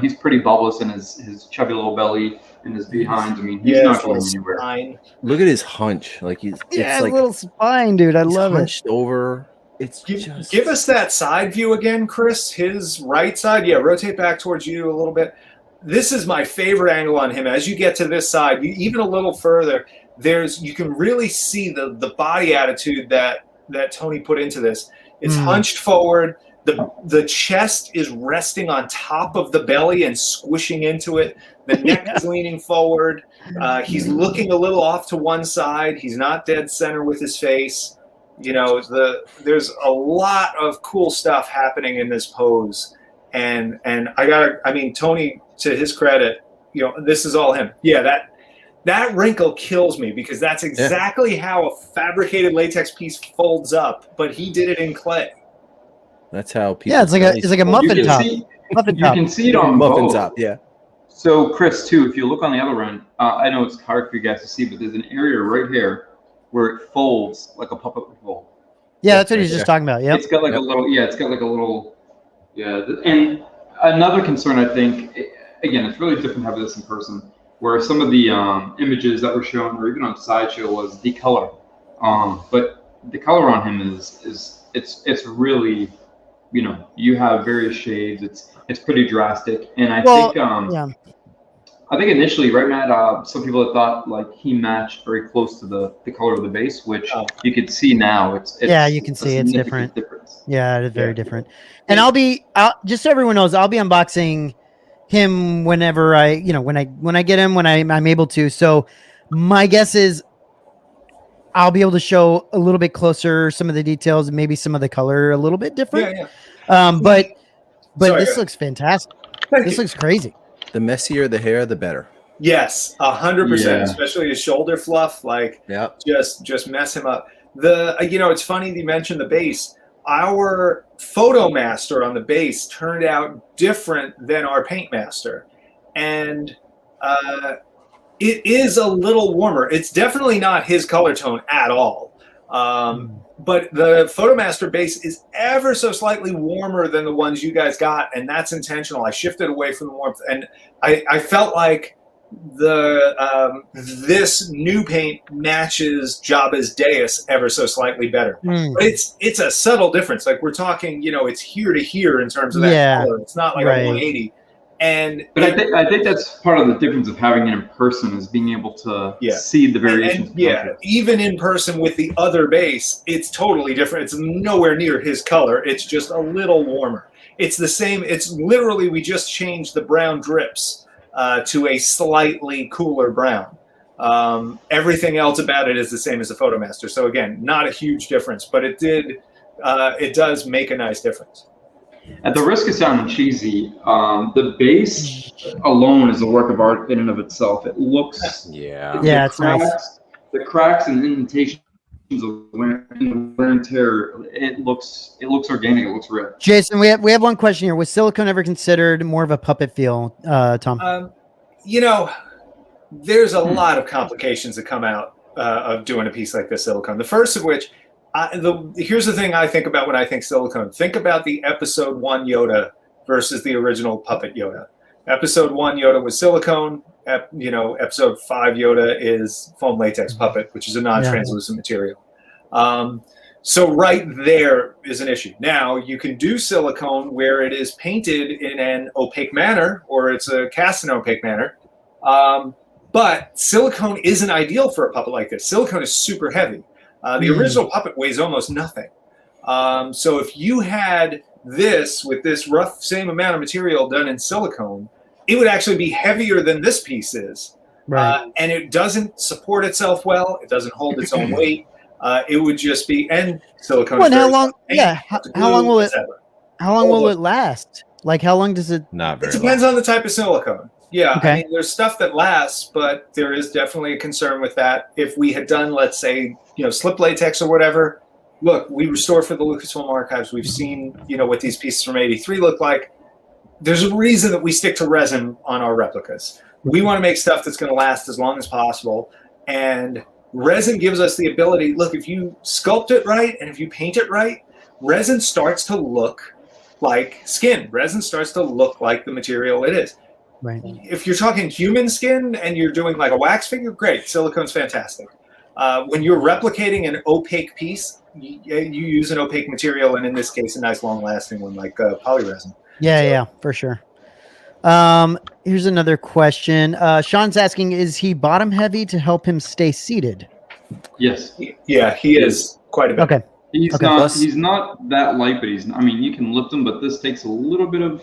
he's pretty bubbleless in his chubby little belly and his behind. I mean, he's not going anywhere. Spine. Look at his hunch. Like it's like a little spine, dude. I love it. Hunched over. It's give us that side view again, Chris. His right side. Yeah, rotate back towards you a little bit. This is my favorite angle on him. As you get to this side, even a little further, you can really see the body attitude that Tony put into this. It's hunched forward. The chest is resting on top of the belly and squishing into it. The neck is leaning forward. He's looking a little off to one side. He's not dead center with his face. There's a lot of cool stuff happening in this pose. And Tony, to his credit, this is all him. Yeah, that wrinkle kills me because that's exactly how a fabricated latex piece folds up, but he did it in clay. That's how people. Yeah, it's like a muffin top. You can see it on muffin both. top. Yeah. So Chris, too, if you look on the other end, I know it's hard for you guys to see, but there's an area right here where it folds like a puppet would fold. Yeah, that's what he's just talking about. Yeah. It's got like a little. Yeah, and another concern, I think, again, it's really different to have this in person, where some of the images that were shown, or even on Sideshow, was the color. But the color on him it's really, you have various shades. It's pretty drastic, and I think initially, right, Matt, some people had thought like he matched very close to the color of the base, which you could see now. You can see it's different. Difference. Yeah, it is very different. And just so everyone knows, I'll be unboxing him whenever when I get him, when I'm able to. So my guess is I'll be able to show a little bit closer some of the details and maybe some of the color a little bit different. Yeah. But this looks fantastic. This looks crazy. The messier the hair, the better. Yes, 100%. Especially his shoulder fluff, just mess him up. It's funny that you mentioned the base. Our photo master on the base turned out different than our paint master, and it is a little warmer. It's definitely not his color tone at all. But the Photomaster base is ever so slightly warmer than the ones you guys got, and that's intentional. I shifted away from the warmth, and I felt like this new paint matches Jabba's dais ever so slightly better. But it's a subtle difference. Like we're talking, it's here to here in terms of that color. It's not like a 180. But I think that's part of the difference of having it in person, is being able to see the variations. Even in person with the other base, it's totally different. It's nowhere near his color. It's just a little warmer. It's the same. It's literally, we just changed the brown drips to a slightly cooler brown. Everything else about it is the same as the Photomaster. So again, not a huge difference, but it does make a nice difference. At the risk of sounding cheesy, the base alone is a work of art in and of itself. It looks, it's nice. The cracks and indentations of wear and tear, it looks organic. It looks real. Jason, we have one question here. Was silicone ever considered more of a puppet feel, Tom? There's a lot of complications that come out of doing a piece like this silicone. The first of which, here's the thing I think about when I think silicone. Think about the episode 1 Yoda versus the original puppet Yoda. Episode 1 Yoda was silicone. Episode 5 Yoda is foam latex puppet, which is a non-translucent material. So right there is an issue. Now you can do silicone where it is painted in an opaque manner, or it's cast in an opaque manner. But silicone isn't ideal for a puppet like this. Silicone is super heavy. The original puppet weighs almost nothing. So if you had this with this rough same amount of material done in silicone, it would actually be heavier than this piece is. Right. And it doesn't support itself well. It doesn't hold its own weight. It would just be, and silicone. Well, how long? Yeah, how long will it? How long will it last? Like, how long does it? Not very. It depends on the type of silicone. Yeah, okay. I mean, there's stuff that lasts, but there is definitely a concern with that. If we had done, let's say, slip latex or whatever, look, we restore for the Lucasfilm archives. We've seen, what these pieces from '83 look like. There's a reason that we stick to resin on our replicas. We want to make stuff that's going to last as long as possible, and resin gives us the ability. Look, if you sculpt it right and if you paint it right, resin starts to look like skin. Resin starts to look like the material it is. Right. If you're talking human skin and you're doing like a wax figure, great. Silicone's fantastic. When you're replicating an opaque piece, you use an opaque material, and in this case, a nice long-lasting one like polyresin. Yeah, for sure. Here's another question. Sean's asking, is he bottom heavy to help him stay seated? Yes. Yeah, he is quite a bit. Okay. He's not that light, but you can lift him, but this takes a little bit of,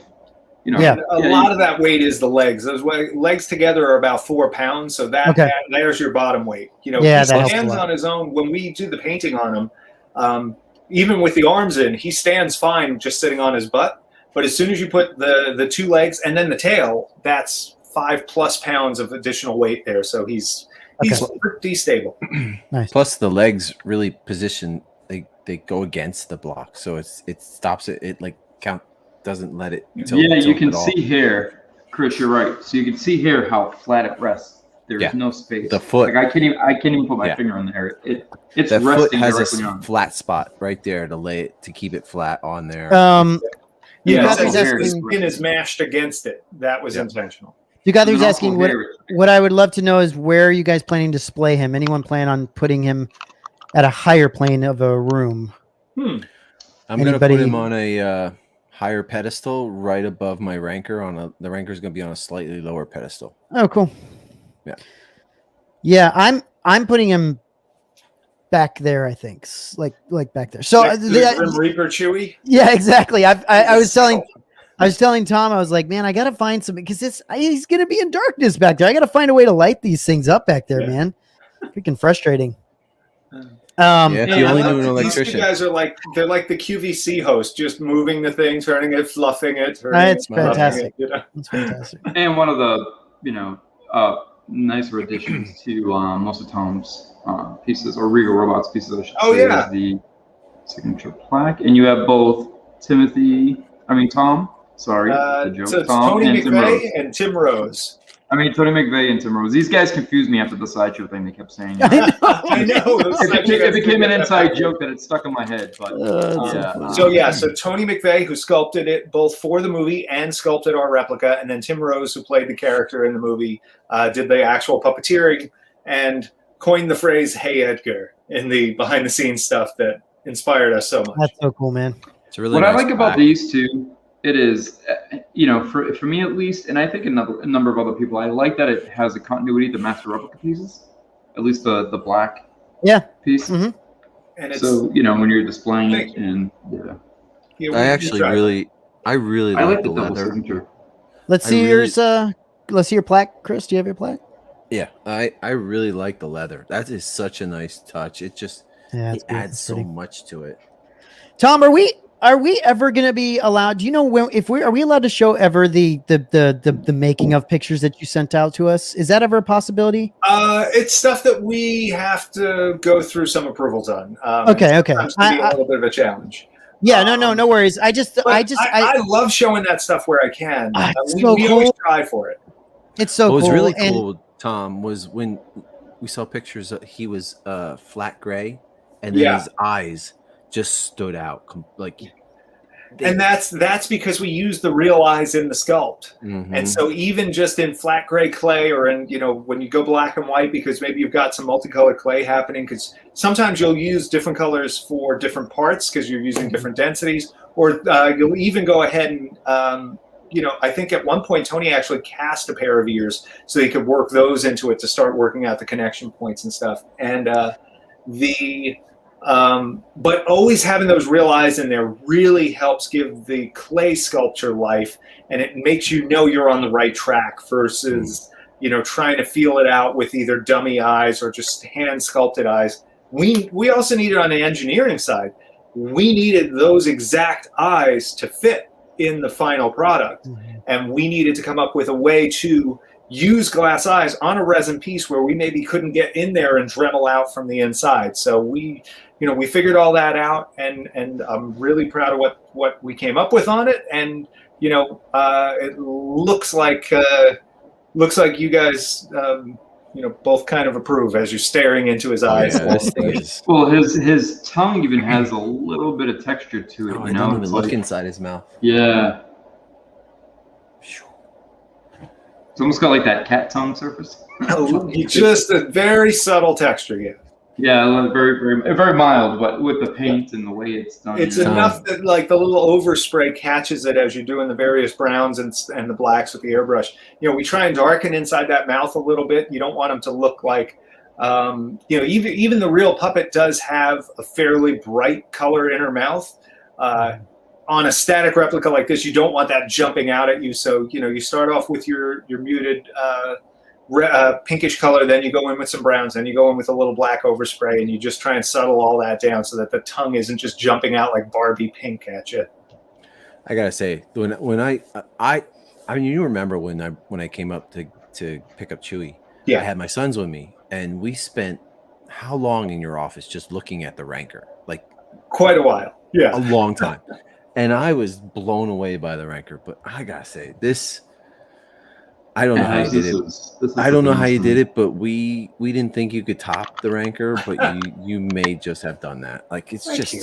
A lot of that weight is the legs. Those legs together are about 4 pounds, so there's your bottom weight. He stands on his own. When we do the painting on him, even with the arms in, he stands fine just sitting on his butt. But as soon as you put the 2 legs and then the tail, that's 5+ pounds of additional weight there. So he's pretty stable. Nice. Plus the legs really position, they go against the block, so it stops it. It doesn't let it. You can see here, Chris. You're right. So you can see here how flat it rests. There's no space. The foot. I can't even put my finger in there. It's the foot resting has directly a on. flat spot right there to keep it flat on there. His skin is mashed against it. That was intentional. You guys are asking what I would love to know is where are you guys planning to display him? Anyone plan on putting him at a higher plane of a room? I'm going to put him on a higher pedestal right above my ranker. The ranker is going to be on a slightly lower pedestal. Oh, cool. Yeah, I'm putting him back there, I think, like back there. So Grim Reaper Chewie. Yeah, exactly. I was telling Tom, I was like, man, I gotta find something because he's gonna be in darkness back there. I gotta find a way to light these things up back there, man. Freaking frustrating. If you only knew an electrician. These 2 guys are they're like the QVC host, just moving the thing, turning it, fluffing it. It's fantastic. It's fantastic. And one of the nicer additions to most of Tom's pieces, or Regal Robots pieces, I should say, is the signature plaque. And you have both Tom. Sorry, the joke. So it's Tom Tony and McVeigh and Tim Rose. Tony McVeigh and Tim Rose. These guys confused me after the sideshow thing they kept saying. I know. It became an inside joke that it stuck in my head. But So Tony McVeigh, who sculpted it both for the movie and sculpted our replica, and then Tim Rose, who played the character in the movie, did the actual puppeteering and coined the phrase "Hey Edgar" in the behind-the-scenes stuff that inspired us so much. That's so cool, man. It's really what nice I like about these two. It is, for me at least, and I think a number of other people, I like that it has a continuity to Master Replica pieces, at least the black piece. Mm-hmm. And it's, so, when you're displaying it, and I really like the double leather. signature. Let's see yours. Let's see your plaque, Chris. Do you have your plaque? Yeah, I really like the leather. That is such a nice touch. It just it adds so much to it. Tom, are we are we ever going to be allowed? Do you know when? Are we allowed to show ever the making of pictures that you sent out to us? Is that ever a possibility? It's stuff that we have to go through some approvals on. Okay. Sometimes can be a little bit of a challenge. Yeah, no worries. I love showing that stuff where I can. We always try for it. It's so cool. What was really cool, Tom, was when we saw pictures. He was flat gray, and then his eyes just stood out. And that's because we use the real eyes in the sculpt. Mm-hmm. And so even just in flat gray clay, or in, when you go black and white, because maybe you've got some multicolored clay happening, because sometimes you'll use different colors for different parts because you're using different densities, or you'll even go ahead and, I think at one point Tony actually cast a pair of ears so he could work those into it to start working out the connection points and stuff. And but always having those real eyes in there really helps give the clay sculpture life, and it makes you're on the right track versus trying to feel it out with either dummy eyes or just hand sculpted eyes. We also needed on the engineering side, we needed those exact eyes to fit in the final product, and we needed to come up with a way to use glass eyes on a resin piece where we maybe couldn't get in there and Dremel out from the inside. So we figured all that out, and I'm really proud of what we came up with on it. And it looks like you guys both kind of approve as you're staring into his eyes. Yeah, well, his tongue even has a little bit of texture to it. I don't even look inside his mouth. Yeah. It's almost got like that cat tongue surface. Just a very subtle texture, yeah. Yeah, very, very mild, but with the paint and the way it's done. It's enough that like the little overspray catches it as you're doing the various browns and the blacks with the airbrush. We try and darken inside that mouth a little bit. You don't want them to look like, even the real puppet does have a fairly bright color in her mouth. On a static replica like this, you don't want that jumping out at you. So, you start off with your muted pinkish color, then you go in with some browns, then you go in with a little black overspray, and you just try and settle all that down so that the tongue isn't just jumping out like Barbie pink at you. I gotta say, when I mean, you remember when I came up to pick up Chewy? Yeah. I had my sons with me, and we spent how long in your office just looking at the Ranker? Like quite a while. Yeah. A long time. And I was blown away by the Ranker, but I gotta say, this, I don't know how you did it. I don't know how you did it, but we didn't think you could top the Ranker, but you may just have done that. Like, it's Thank just you.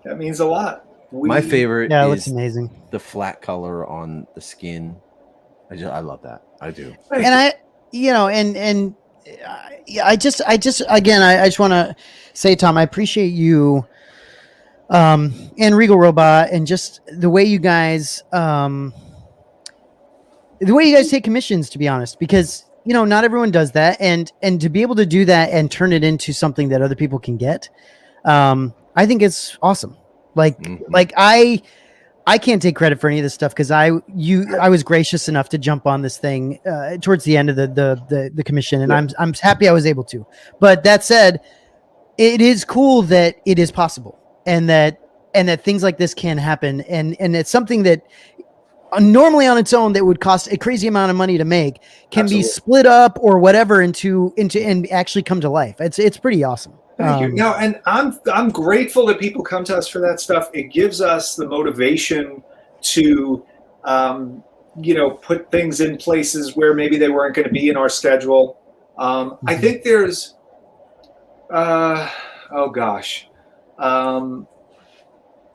That means a lot. My favorite it is looks amazing. The flat color on the skin. I love that. I do. And I just want to say, Tom, I appreciate you and Regal Robot, and just the way you guys take commissions, to be honest, because not everyone does that, and to be able to do that and turn it into something that other people can get, I think it's awesome. Like I can't take credit for any of this stuff because I was gracious enough to jump on this thing towards the end of the commission, and I'm happy I was able to. But that said, it is cool that it is possible, and that things like this can happen, and it's something that normally on its own that would cost a crazy amount of money to make can be split up or whatever into and actually come to life. It's pretty awesome. Thank you. No, and I'm grateful that people come to us for that stuff. It gives us the motivation to put things in places where maybe they weren't going to be in our schedule. I think there's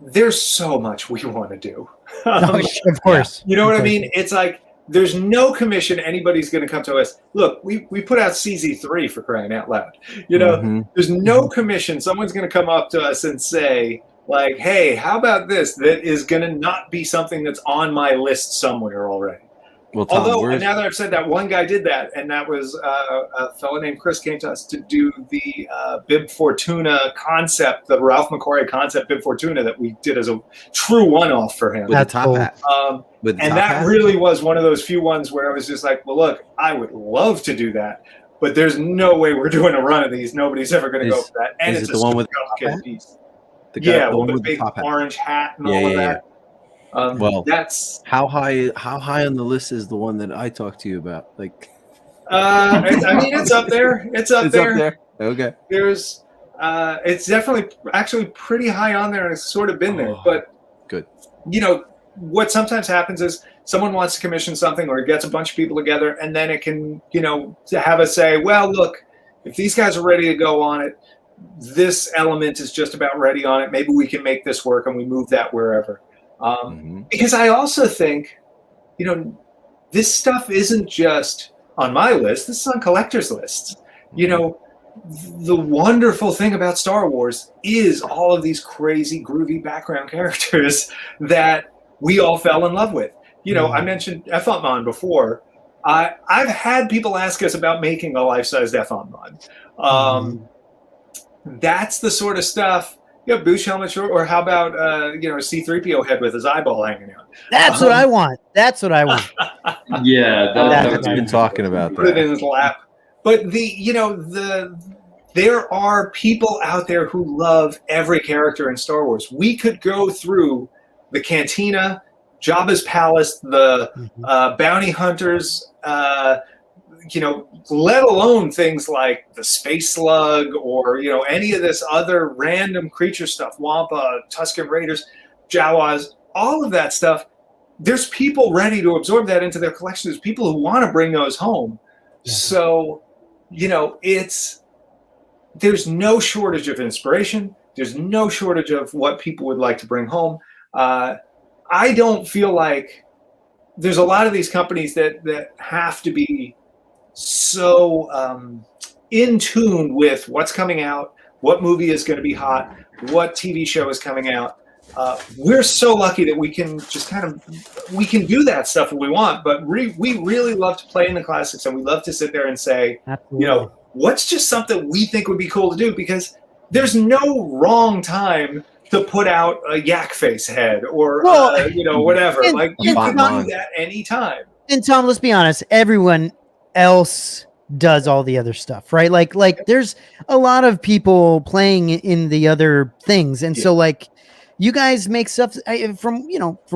there's so much we want to do. Of course. You know what I mean? It's like there's no commission anybody's going to come to us. Look, we put out CZ3 for crying out loud. There's no commission someone's going to come up to us and say, like, hey, how about this? That is going to not be something that's on my list somewhere already. Well, Tom, although now that I've said that, one guy did that, and that was a fellow named Chris came to us to do the Bib Fortuna concept, the Ralph McQuarrie concept Bib Fortuna that we did as a true one-off for him. With the top hat. And that really was one of those few ones where I was just like, well, look, I would love to do that, but there's no way we're doing a run of these. Nobody's ever going to go for that. And it's a complicated piece. the one with with the big top hat. orange hat and all of that. Well, that's how high on the list is the one that I talked to you about? Like, I mean, it's up there. It's up there. Okay. There's, it's definitely actually pretty high on there, and it's sort of been there. But good. What sometimes happens is someone wants to commission something, or it gets a bunch of people together, and then it can, to have us say, well, look, if these guys are ready to go on it, this element is just about ready on it. Maybe we can make this work, and we move that wherever. Because I also think, this stuff isn't just on my list. This is on collectors' lists. The wonderful thing about Star Wars is all of these crazy, groovy background characters that we all fell in love with. I mentioned F-Mon before. I've had people ask us about making a life-sized F-Mon. That's the sort of stuff. Boosh helmet short, or how about a C-3PO head with his eyeball hanging out? That's what I want. That's what I want. Yeah, that's been talking about Put it in his lap. But there are people out there who love every character in Star Wars. We could go through the Cantina, Jabba's Palace, the bounty hunters, let alone things like the Space Slug or, any of this other random creature stuff, Wampa, Tusken Raiders, Jawas, all of that stuff. There's people ready to absorb that into their collection. There's people who want to bring those home. Yeah. So, there's no shortage of inspiration. There's no shortage of what people would like to bring home. I don't feel like there's a lot of these companies that have to be so in tune with what's coming out, what movie is going to be hot, what TV show is coming out. We're so lucky that we can just we can do that stuff if we want, but we really love to play in the classics, and we love to sit there and say, absolutely, what's just something we think would be cool to do, because there's no wrong time to put out a yak face head or whatever. You can do that anytime. And Tom, let's be honest, everyone else does all the other stuff, right? Like there's a lot of people playing in the other things, and so you guys make stuff from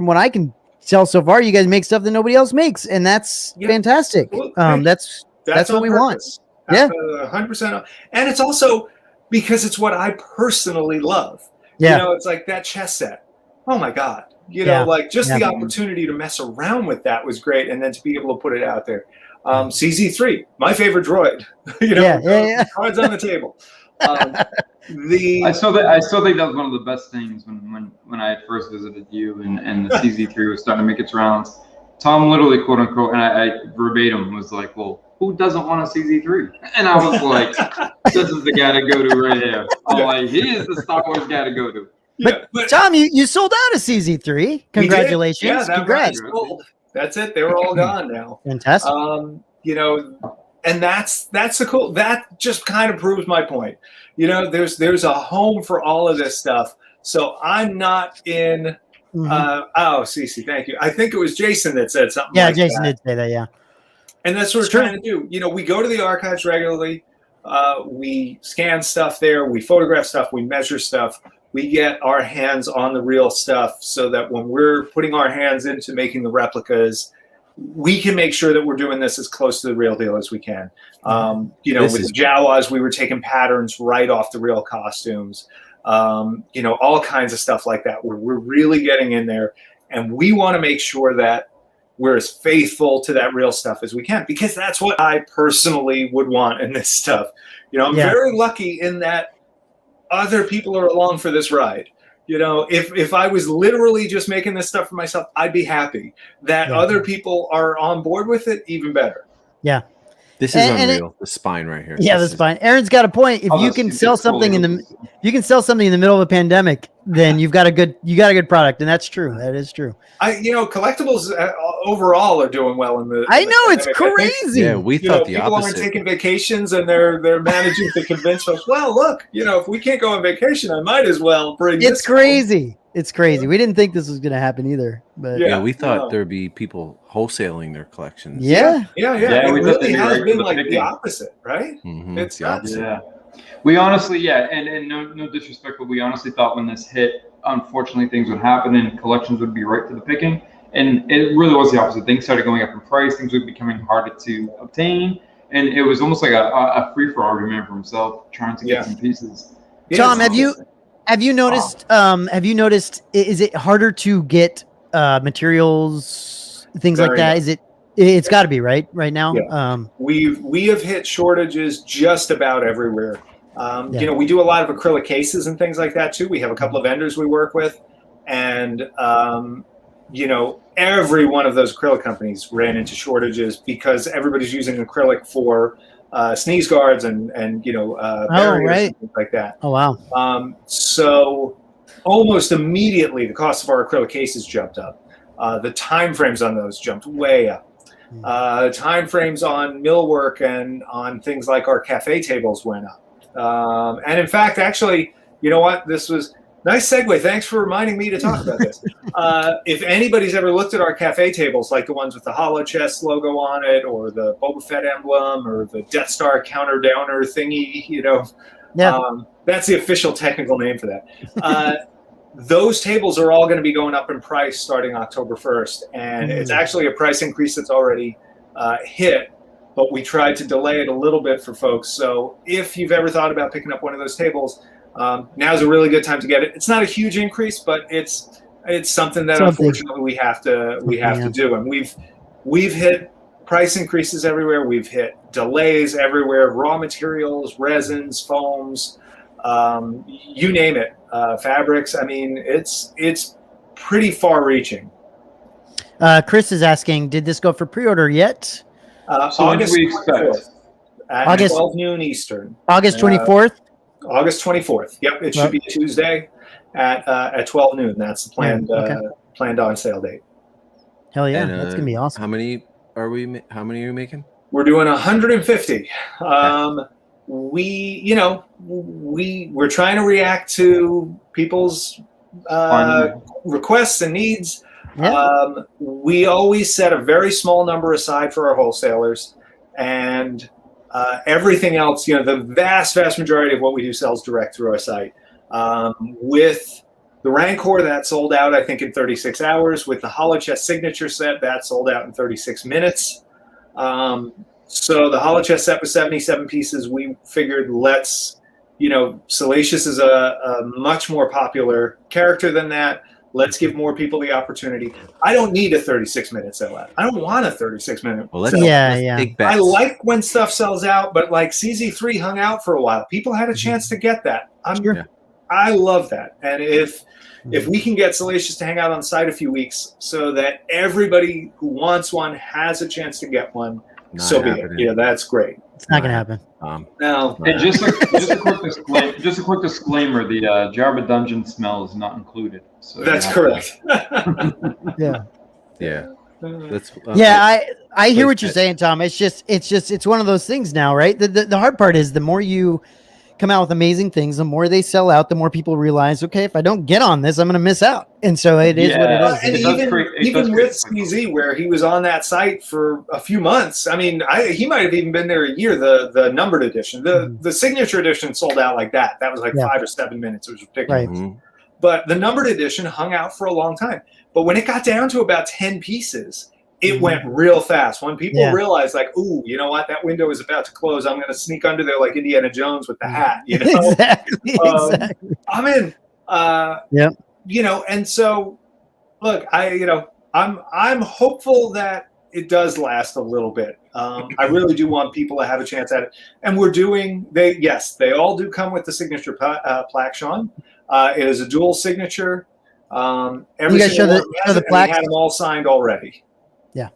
what I can tell so far. You guys make stuff that nobody else makes, and that's fantastic. Well, that's what we want. Yeah, 100%. And it's also because it's what I personally love. Yeah, it's like that chess set. Oh my God, the opportunity to mess around with that was great, and then to be able to put it out there. CZ3, my favorite droid. Cards on the table. I still think that was one of the best things when I first visited you and the CZ3 was starting to make its rounds. Tom literally, quote unquote, and I verbatim was like, well, who doesn't want a CZ3? And I was like, this is the guy to go to right here. I'm like, he is the Star Wars guy to go to. But Tom, you sold out a CZ3 Congratulations. Yeah, congrats. That's it. They were all gone now. Fantastic. And that's the cool. That just kind of proves my point. There's a home for all of this stuff. So I'm not in. Cece, thank you. I think it was Jason that said something. Yeah, like Jason that. did say that. Yeah. And that's what we're trying to do. We go to the archives regularly. We scan stuff there. We photograph stuff. We measure stuff. We get our hands on the real stuff so that when we're putting our hands into making the replicas, we can make sure that we're doing this as close to the real deal as we can. With the Jawas, we were taking patterns right off the real costumes. All kinds of stuff like that. We're really getting in there, and we want to make sure that we're as faithful to that real stuff as we can, because that's what I personally would want in this stuff. I'm very lucky in that other people are along for this ride. If I was literally just making this stuff for myself, I'd be happy. That other people are on board with it, even better. Yeah. This is unreal. The spine right here. Yeah, the spine. Aaron's got a point. If you can sell something in the middle of a pandemic, then you got a good product, and that's true. That is true. Collectibles overall are doing well in the. I know, it's crazy. Yeah, we thought the people opposite. People aren't taking vacations, and they're managing to convince folks. Well, look, if we can't go on vacation, I might as well bring. It's crazy. Home. It's crazy. We didn't think this was going to happen either. But we thought there'd be people wholesaling their collections. Yeah. It really has been like the opposite, right? Mm-hmm. It's the opposite. Yeah. We honestly, yeah, and no disrespect, but we honestly thought when this hit, unfortunately, things would happen and collections would be right to the picking. And it really was the opposite. Things started going up in price. Things were becoming harder to obtain. And it was almost like a free-for-all argument for himself, trying to get some pieces. Tom, have you noticed? Is it harder to get materials, things like that? Is it? It's got to be right now. Yeah. We have hit shortages just about everywhere. You know, we do a lot of acrylic cases and things like that too. We have a couple of vendors we work with, and you know, every one of those acrylic companies ran into shortages because everybody's using acrylic for sneeze guards and you know barriers and things like that. Oh wow! So almost immediately the cost of our acrylic cases jumped up. The time frames on those jumped way up. Time frames on millwork and on things like our cafe tables went up. And in fact, actually, you know what? This was nice segue. Thanks for reminding me to talk about this. If anybody's ever looked at our cafe tables, like the ones with the hollow chest logo on it, or the Boba Fett emblem, or the Death Star counter downer thingy, you know, that's the official technical name for that. Those tables are all going to be going up in price starting October 1st. And it's actually a price increase that's already hit, but we tried to delay it a little bit for folks. So if you've ever thought about picking up one of those tables, now's a really good time to get it. It's not a huge increase, but it's something that unfortunately we have to do. And we've hit price increases everywhere. We've hit delays everywhere, raw materials, resins, foams, you name it, fabrics. I mean, it's pretty far reaching. Chris is asking, did this go for pre-order yet? So when do we expect? At 12 noon Eastern. August 24th? August 24th. Yep, it should be Tuesday at 12 noon. That's the planned on sale date. Hell yeah, that's gonna be awesome. How many are you making? We're doing 150. We're trying to react to people's requests and needs. We always set a very small number aside for our wholesalers, and everything else, you know, the vast majority of what we do sells direct through our site. With the Rancor, that sold out, I think, in 36 hours. With the Hollow Chest Signature set, that sold out in 36 minutes. So the Hollow Chest set was 77 pieces. We figured Salacious is a much more popular character than that. Let's give more people the opportunity. I don't need a 36-minute sellout. I don't want a 36-minute sellout. I like when stuff sells out, but like CZ3 hung out for a while. People had a chance to get that. I love that. And if we can get Salacious to hang out on site a few weeks so that everybody who wants one has a chance to get one, so be it. Yeah, that's great. It's not gonna happen. No. And just a quick disclaimer: the Jabba Dungeon smell is not included. So that's correct. Yeah. I hear what you're saying, Tom. It's one of those things now, right? The hard part is the more you come out with amazing things, the more they sell out, the more people realize, okay, if I don't get on this, I'm going to miss out. And so it is what it is. And even with CZ, where he was on that site for a few months, I mean, he might have even been there a year, the numbered edition. The signature edition sold out like that. That was like 5 or 7 minutes. It was ridiculous. Right. But the numbered edition hung out for a long time. But when it got down to about 10 pieces, it went real fast. When people realized, like, ooh, you know what? That window is about to close. I'm going to sneak under there like Indiana Jones with the hat. You know? Exactly. I'm in. You know, and so, look, I'm hopeful that it does last a little bit. I really do want people to have a chance at it. And we're doing, they all do come with the signature plaque, Sean. It is a dual signature. Every you guys show the plaque? We had them all signed already. Yeah.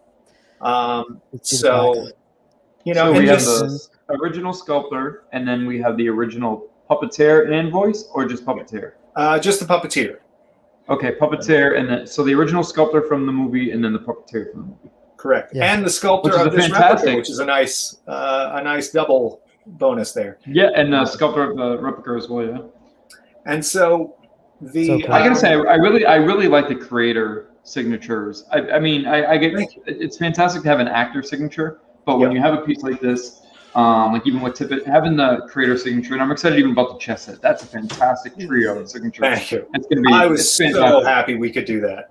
So, you know, so we have the original sculptor, and then we have the original puppeteer and voice, or just puppeteer? Just the puppeteer. Okay, puppeteer, and then so the original sculptor from the movie, and then the puppeteer from the movie. Correct, and the sculptor of this replica, which is a nice double bonus there. Yeah, and the sculptor of the replica as well. Yeah. And so I gotta say, I really like the creator signatures. I mean, I get it's fantastic to have an actor signature, but when you have a piece like this, Like even with Tippett, having the creator signature, and I'm excited even about the chess set. That's a fantastic trio signature. Thank you. It's gonna be. I was so happy we could do that.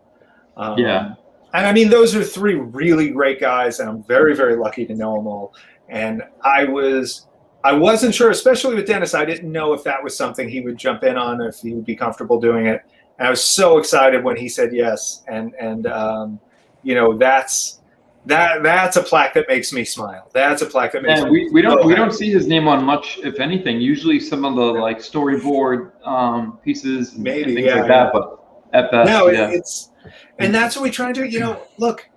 Yeah. And I mean, those are three really great guys, and I'm very, very lucky to know them all. And I wasn't sure, especially with Dennis, I didn't know if that was something he would jump in on, if he would be comfortable doing it. And I was so excited when he said yes. And you know, that's a plaque that makes me smile. That's a plaque that makes me we don't see his name on much, if anything. Usually some of the like storyboard pieces and maybe things like that, but at best, no, it's and that's what we try to do. You know, look,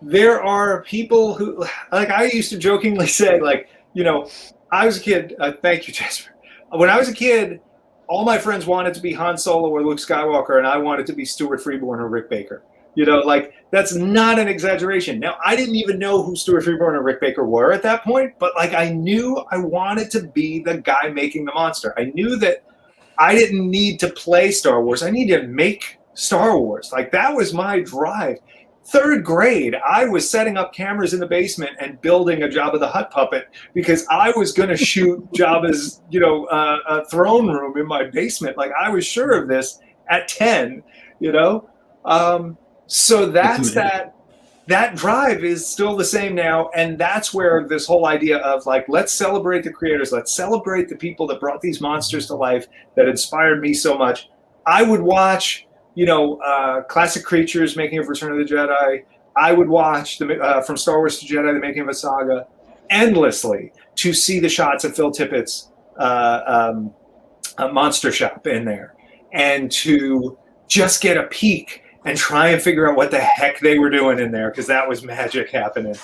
there are people who, like, I used to jokingly say, like, you know, I was a kid. Thank you, Jasper. When I was a kid, all my friends wanted to be Han Solo or Luke Skywalker, and I wanted to be Stuart Freeborn or Rick Baker. You know, like, that's not an exaggeration. Now, I didn't even know who Stuart Freeborn or Rick Baker were at that point, but, like, I knew I wanted to be the guy making the monster. I knew that I didn't need to play Star Wars. I needed to make Star Wars. Like, that was my drive. Third grade, I was setting up cameras in the basement and building a Jabba the Hutt puppet because I was going to shoot Jabba's, you know, throne room in my basement. Like, I was sure of this at 10, you know? So that's that drive is still the same now. And that's where this whole idea of, like, let's celebrate the creators. Let's celebrate the people that brought these monsters to life, that inspired me so much. I would watch, you know, classic creatures, Making of Return of the Jedi. I would watch from Star Wars to Jedi, the Making of a Saga, endlessly to see the shots of Phil Tippett's monster shop in there, and to just get a peek and try and figure out what the heck they were doing in there, because that was magic happening.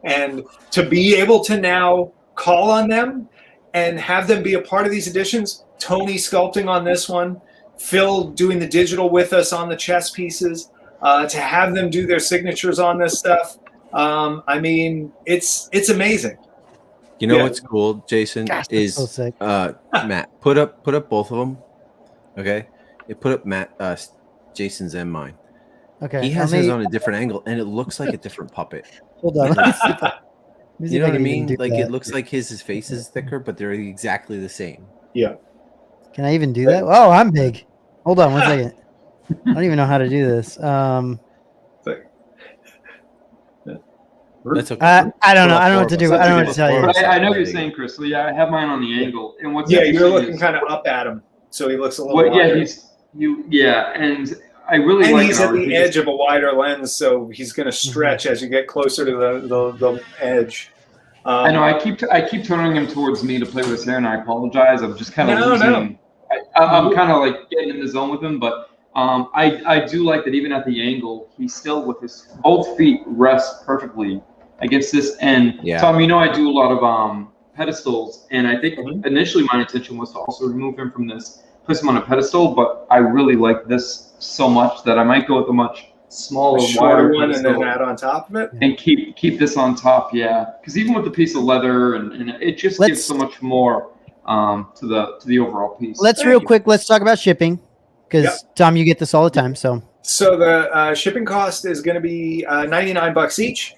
And to be able to now call on them and have them be a part of these editions, Tony sculpting on this one, Phil doing the digital with us on the chess pieces, to have them do their signatures on this stuff. I mean, it's amazing. You know what's cool, Jason, is so sick. Matt, put up both of them. Okay, it put up Matt, Jason's and mine. Okay, he has his on a different angle, and it looks like a different puppet. Hold on. You know what I mean? Like, it looks like his face is thicker, but they're exactly the same. Yeah. Can I even do that? Oh, I'm big. Hold on 1 second. I don't even know how to do this. That's okay. I don't know. I don't know what to do. I don't know what to tell you. But I know what you're saying, Chris. So yeah, I have mine on the angle. And what's you're looking kind of up at him, so he looks a little. Well, yeah, and I really and like. He's at the edge of a wider lens, so he's going to stretch as you get closer to the edge. I know. I keep turning him towards me to play with his hair, and I apologize. I'm just kind of losing. No. I'm kind of like getting in the zone with him, but I do like that even at the angle, he's still with his both feet rest perfectly against this end. Yeah. Tom, you know, I do a lot of pedestals, and I think initially my intention was to also remove him from this, place him on a pedestal, but I really like this so much that I might go with a much smaller, wider one, and pedestal then add on top of it, and keep this on top. Yeah, because even with the piece of leather, and it just gives so much more to the overall piece. Let's let's talk about shipping, because Tom, you get this all the time. So the shipping cost is going to be $99 each.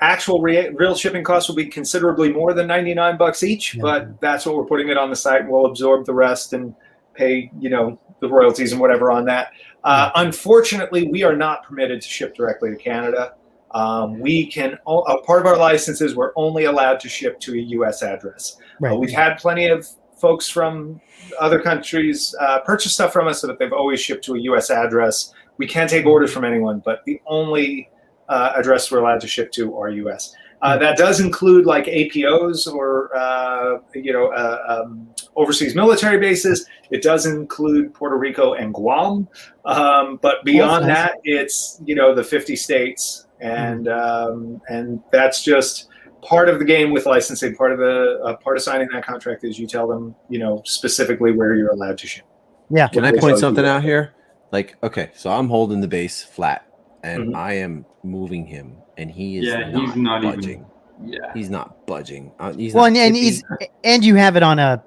Actual real shipping costs will be considerably more than $99 each, but that's what we're putting it on the site. We'll absorb the rest and pay, you know, the royalties and whatever on that. Unfortunately, we are not permitted to ship directly to Canada. We can, part of our licenses, we're only allowed to ship to a U.S. address. Right. We've had plenty of folks from other countries purchase stuff from us so that they've always shipped to a U.S. address. We can't take orders from anyone, but the only address we're allowed to ship to are U.S. That does include like APOs or overseas military bases. It does include Puerto Rico and Guam, but beyond that, it's the 50 states, and that's just part of the game with licensing. Part of signing that contract is you tell them specifically where you're allowed to ship. Yeah. Can I point something out here? Like, okay, so I'm holding the base flat, and I am moving him, and he is not budging. He's not budging. And you have it on a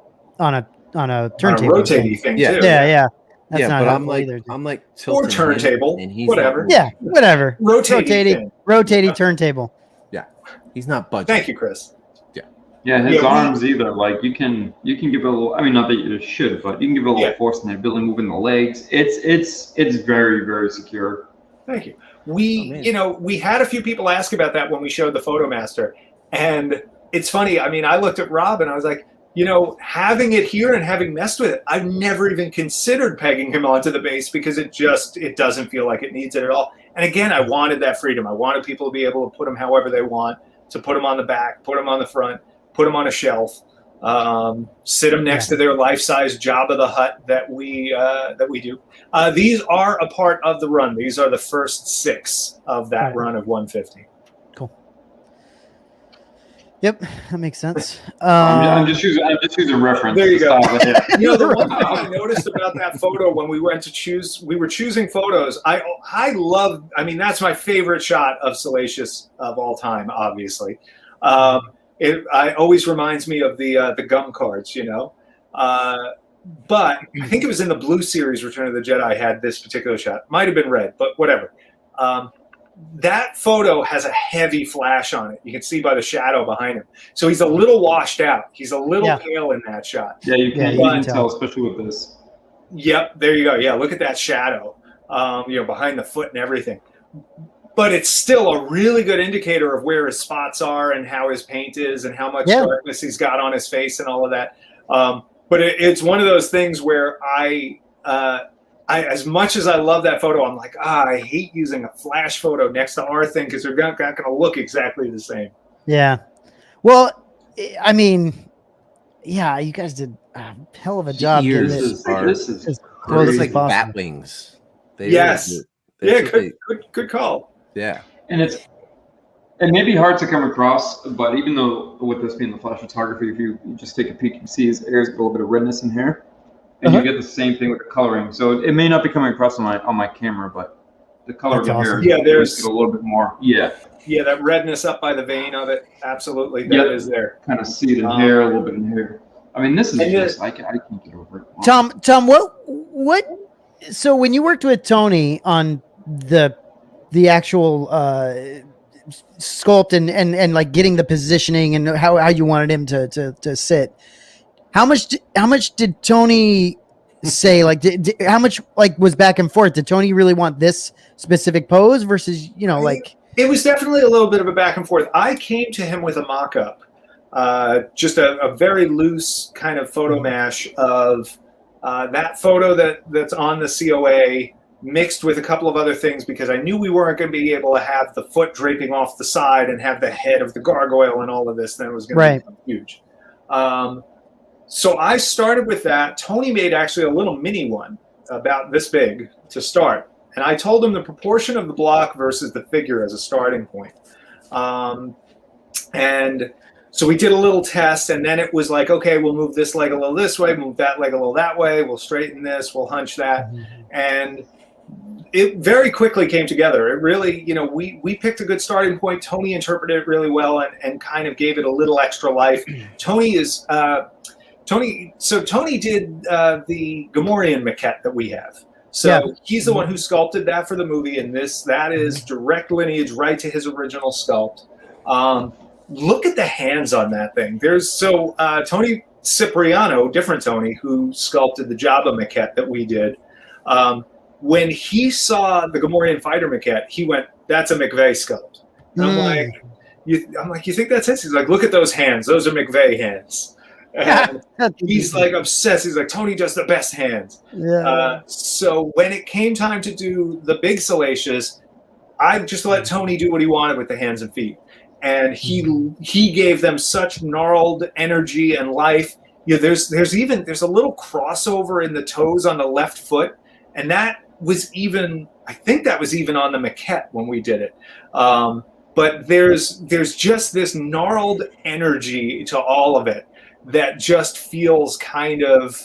turntable, rotating thing too. Yeah. That's not but I'm like tilting or turntable, and he's whatever. Rotating turntable. Yeah, he's not budging. Thank you, Chris. Yeah, Yeah, his arms either. Like you can give it a little. I mean, not that you should, but you can give it a little force in there, ability moving the legs. It's very, very secure. Thank you. We had a few people ask about that when we showed the PhotoMaster, and it's funny. I mean, I looked at Rob and I was like, having it here and having messed with it, I've never even considered pegging him onto the base because it doesn't feel like it needs it at all. And again, I wanted that freedom. I wanted people to be able to put him however they want, to put him on the back, put him on the front, put him on a shelf, sit him next to their life-size Jabba the Hutt that we do. These are a part of the run. These are the first 6 of that run of 150. Cool. Yep, that makes sense. I'm just using reference. There you go. The one Right. thing I noticed about that photo when we were choosing photos. I love. I mean, that's my favorite shot of Salacious of all time. Obviously, it always reminds me of the gum cards. But I think it was in the Blue Series, Return of the Jedi had this particular shot. Might have been red, but whatever. That photo has a heavy flash on it. You can see by the shadow behind him. So he's a little washed out. He's a little pale in that shot. Yeah, you can tell, especially with this. Yep, there you go. Yeah, look at that shadow, behind the foot and everything. But it's still a really good indicator of where his spots are and how his paint is and how much darkness he's got on his face and all of that. But it's one of those things where I, as much as I love that photo, I'm like, I hate using a flash photo next to our thing because they're not going to look exactly the same. Yeah. Well, I mean, yeah, you guys did a hell of a job. Ears getting is hard. this This close is as like possible. bat wings. Yes. Good call. Yeah. And it may be hard to come across, but even though with this being the flash photography, if you just take a peek, you can see his ears, a little bit of redness in here. And you get the same thing with the coloring. So it may not be coming across on my camera, but the coloring in here, there's a little bit more. Yeah. Yeah, that redness up by the vein of it, absolutely, that is there. Kind of see it in here, a little bit in here. I mean, this is just I can't get over it. Tom, what? So when you worked with Tony on the actual sculpt and like getting the positioning and how you wanted him to sit, how much did Tony say? Like, how much was back and forth? Did Tony really want this specific pose versus like? It was definitely a little bit of a back and forth. I came to him with a mock-up, just a very loose kind of photo mash of that photo that's on the COA mixed with a couple of other things because I knew we weren't going to be able to have the foot draping off the side and have the head of the gargoyle and all of this. Then it was going to be huge. So I started with that. Tony made actually a little mini one about this big to start. And I told him the proportion of the block versus the figure as a starting point. And so we did a little test, and then it was like, okay, we'll move this leg a little this way, move that leg a little that way, we'll straighten this, we'll hunch that. And it very quickly came together. It really, we picked a good starting point. Tony interpreted it really well and kind of gave it a little extra life. Tony did the Gamorrean maquette that we have. So he's the one who sculpted that for the movie, and that is direct lineage right to his original sculpt. Look at the hands on that thing. Tony Cipriano, different Tony, who sculpted the Jabba maquette that we did. When he saw the Gamorrean fighter maquette, he went, "That's a McVeigh sculpt." And I'm like, you think that's his? He's like, look at those hands. Those are McVeigh hands. And he's like obsessed. He's like, Tony does the best hands. So when it came time to do the big Salacious, I just let Tony do what he wanted with the hands and feet. And he gave them such gnarled energy and life. There's a little crossover in the toes on the left foot. And that was I think that was even on the maquette when we did it. But there's just this gnarled energy to all of it that just feels kind of,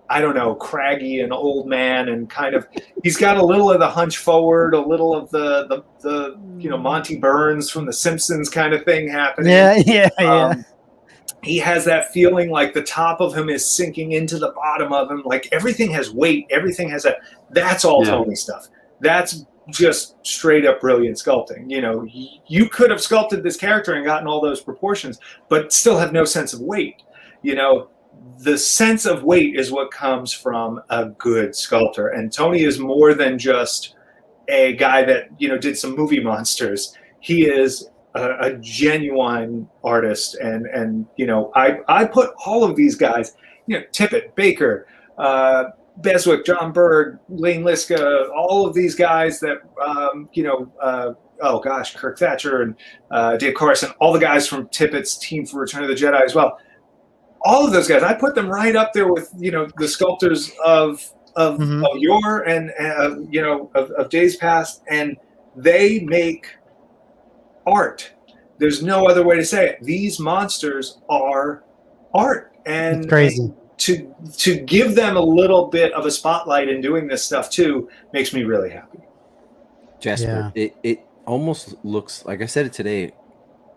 I don't know, craggy and old man, and kind of, he's got a little of the hunch forward, a little of the Monty Burns from The Simpsons kind of thing happening. Yeah. He has that feeling like the top of him is sinking into the bottom of him. Like everything has weight. Everything has that's all Tony stuff. That's just straight up brilliant sculpting. You know, you could have sculpted this character and gotten all those proportions, but still have no sense of weight. You know, the sense of weight is what comes from a good sculptor. And Tony is more than just a guy that, you know, did some movie monsters. He is a genuine artist. And you know, I put all of these guys, you know, Tippett, Baker, Beswick, John Berg, Lane Liska, all of these guys that, you know, oh gosh, Kirk Thatcher and Dave Carson, all the guys from Tippett's team for Return of the Jedi as well. All of those guys, I put them right up there with, you know, the sculptors of yore and you know, of days past, and they make art. There's no other way to say it. These monsters are art, and it's crazy. To give them a little bit of a spotlight in doing this stuff too makes me really happy. Jasper, it almost looks like I said it today,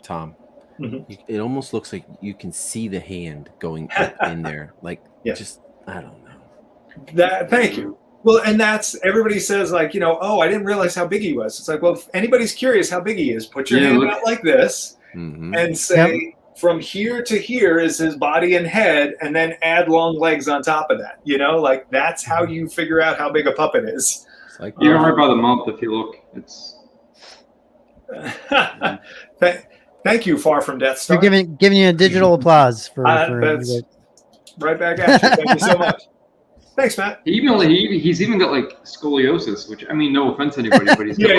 Tom. Mm-hmm. It almost looks like you can see the hand going in there. Like, just, I don't know. Thank you. Well, and that's, everybody says, like, you know, oh, I didn't realize how big he was. It's like, well, if anybody's curious how big he is, put your hand out like this and say, from here to here is his body and head, and then add long legs on top of that. You know, like, that's how you figure out how big a puppet is. It's like, even right by the mouth, if you look, it's... Thank you, Far From Death Star. You're giving you a digital applause for that's right back at you. Thank you so much. Thanks, Matt. He's even got like scoliosis, which, I mean, no offense to anybody, but he's got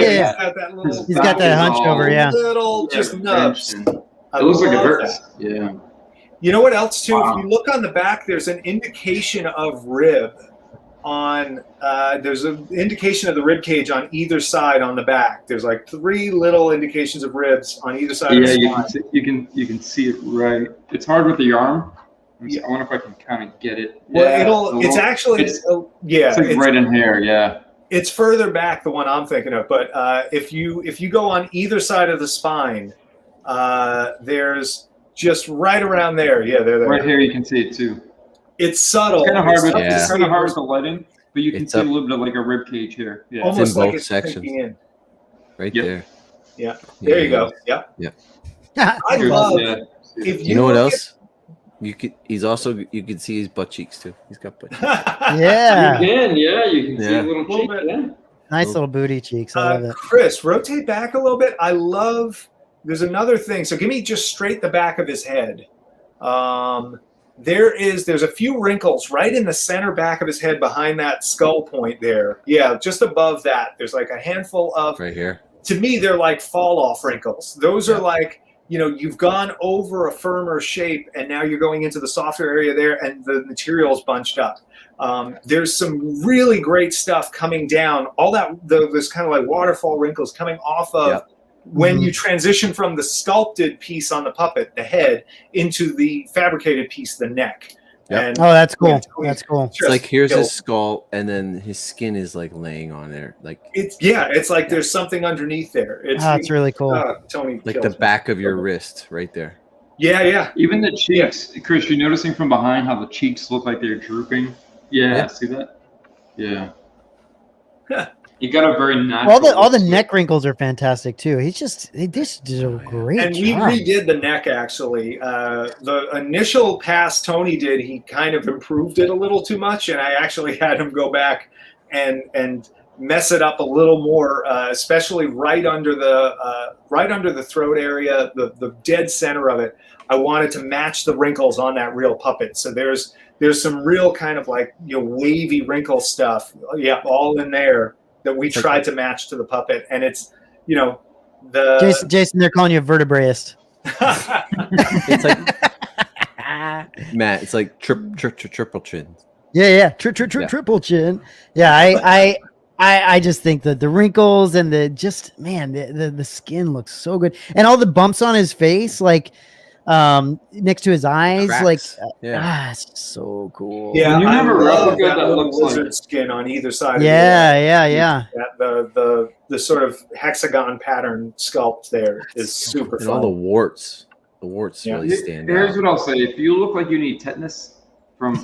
he's got that hunch over, little just nubs. It looks like it hurts. Yeah. You know what else too? Wow. If you look on the back, there's an indication of rib on. There's an indication of the rib cage on either side on the back. There's like 3 little indications of ribs on either side. Yeah, you can see it right. It's hard with the arm. I wonder if I can kind of get it. Well, it's like right in here. Yeah. It's further back, the one I'm thinking of. But if you go on either side of the spine, there's just right around there. Yeah, there. Right here, you can see it too. It's subtle. It's kind of hard with the lighting, but you can see a little bit of like a rib cage here. Yeah. Almost it's in like both sections. Right there. Yeah. There you go. Yeah. I love. If you know what else? You could see his butt cheeks too. He's got butt cheeks. Yeah. You can see a little cheek. Yeah. Nice little booty cheeks. I love it. Chris, rotate back a little bit. I love. There's another thing. So give me just straight the back of his head. There's a few wrinkles right in the center back of his head behind that skull point there. Yeah, just above that. There's like a handful of. Right here. To me, they're like fall off wrinkles. Those are like. You know, you've gone over a firmer shape and now you're going into the softer area there and the material's bunched up. There's some really great stuff coming down. All that, there's kind of like waterfall wrinkles coming off of when you transition from the sculpted piece on the puppet, the head, into the fabricated piece, the neck. Yep. And, that's cool. That's cool. It's like here's his skull, and then his skin is like laying on there. Like it's like there's something underneath there. It's really cool. Tony, like the back of your wrist, right there. Yeah. Even the cheeks, Chris. You're noticing from behind how the cheeks look like they're drooping. Yeah. See that? Yeah. You got a very natural. All the neck wrinkles are fantastic too. They just did a great and job. We redid the neck actually. The initial pass Tony did, he kind of improved it a little too much, and I actually had him go back and mess it up a little more, especially right under the throat area, the dead center of it. I wanted to match the wrinkles on that real puppet. So there's some real kind of like, you know, wavy wrinkle stuff. Yeah, all in there. That we tried to match to the puppet, and it's, you know, the Jason, they're calling you a vertebraist. It's like Matt. It's like triple chin. Yeah. Triple chin. Yeah, I just think that the wrinkles and the skin looks so good, and all the bumps on his face, like next to his eyes, cracks. Like it's so cool. Yeah, you never love replicate that looks lizard like skin on either side. Yeah. The sort of hexagon pattern sculpt there is super and fun. all the warts really stand out. Here's what I'll say: if you look like you need tetanus from a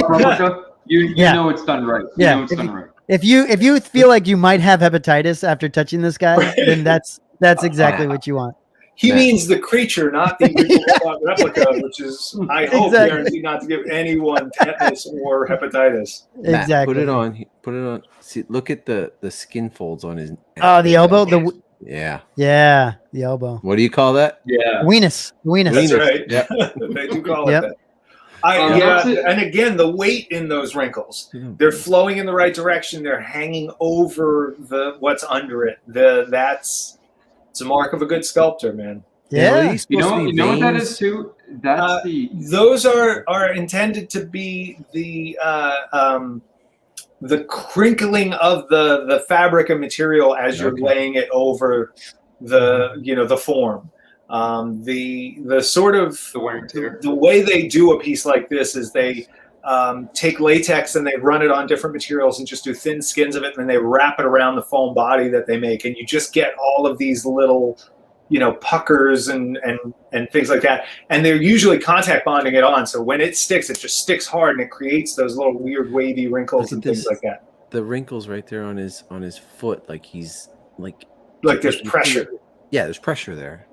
replica, you know it's done right. You know it's done right. If you feel like you might have hepatitis after touching this guy, then that's exactly what you want. He means the creature, not the Regal replica, which is, I hope, guaranteed not to give anyone tetanus or hepatitis. Matt, Exactly. put it on. Put it on. See, look at the skin folds on his. Oh, the elbow. Yeah. Yeah, the elbow. What do you call that? Yeah. Weenus. That's right. Yep. They do call it Yep. that. Yeah. And again, the weight in those wrinkles, they're flowing in the right direction. They're hanging over what's under it. It's a mark of a good sculptor, man. Yeah. You know what that is too? That's those are intended to be the crinkling of the fabric and material as you're laying it over the form. The sort of the wear and tear. The way they do a piece like this is they take latex and they run it on different materials and just do thin skins of it, and then they wrap it around the foam body that they make, and you just get all of these little puckers and things like that, and they're usually contact bonding it on, so when it sticks, it just sticks hard and it creates those little weird wavy wrinkles and things like that. The wrinkles right there on his foot, like he's like there's pressure. Yeah, there's pressure there.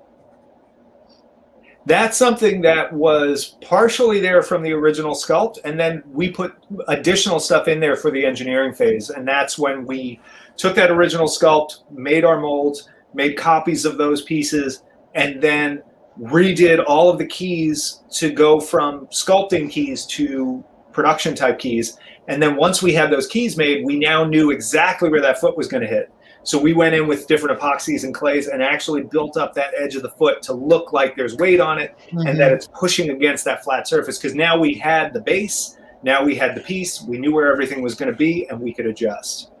That's something that was partially there from the original sculpt, and then we put additional stuff in there for the engineering phase, and that's when we took that original sculpt, made our molds, made copies of those pieces, and then redid all of the keys to go from sculpting keys to production type keys. And then once we had those keys made, we now knew exactly where that foot was going to hit. So we went in with different epoxies and clays and actually built up that edge of the foot to look like there's weight on it and that it's pushing against that flat surface. Because now we had the base, now we had the piece, we knew where everything was going to be, and we could adjust.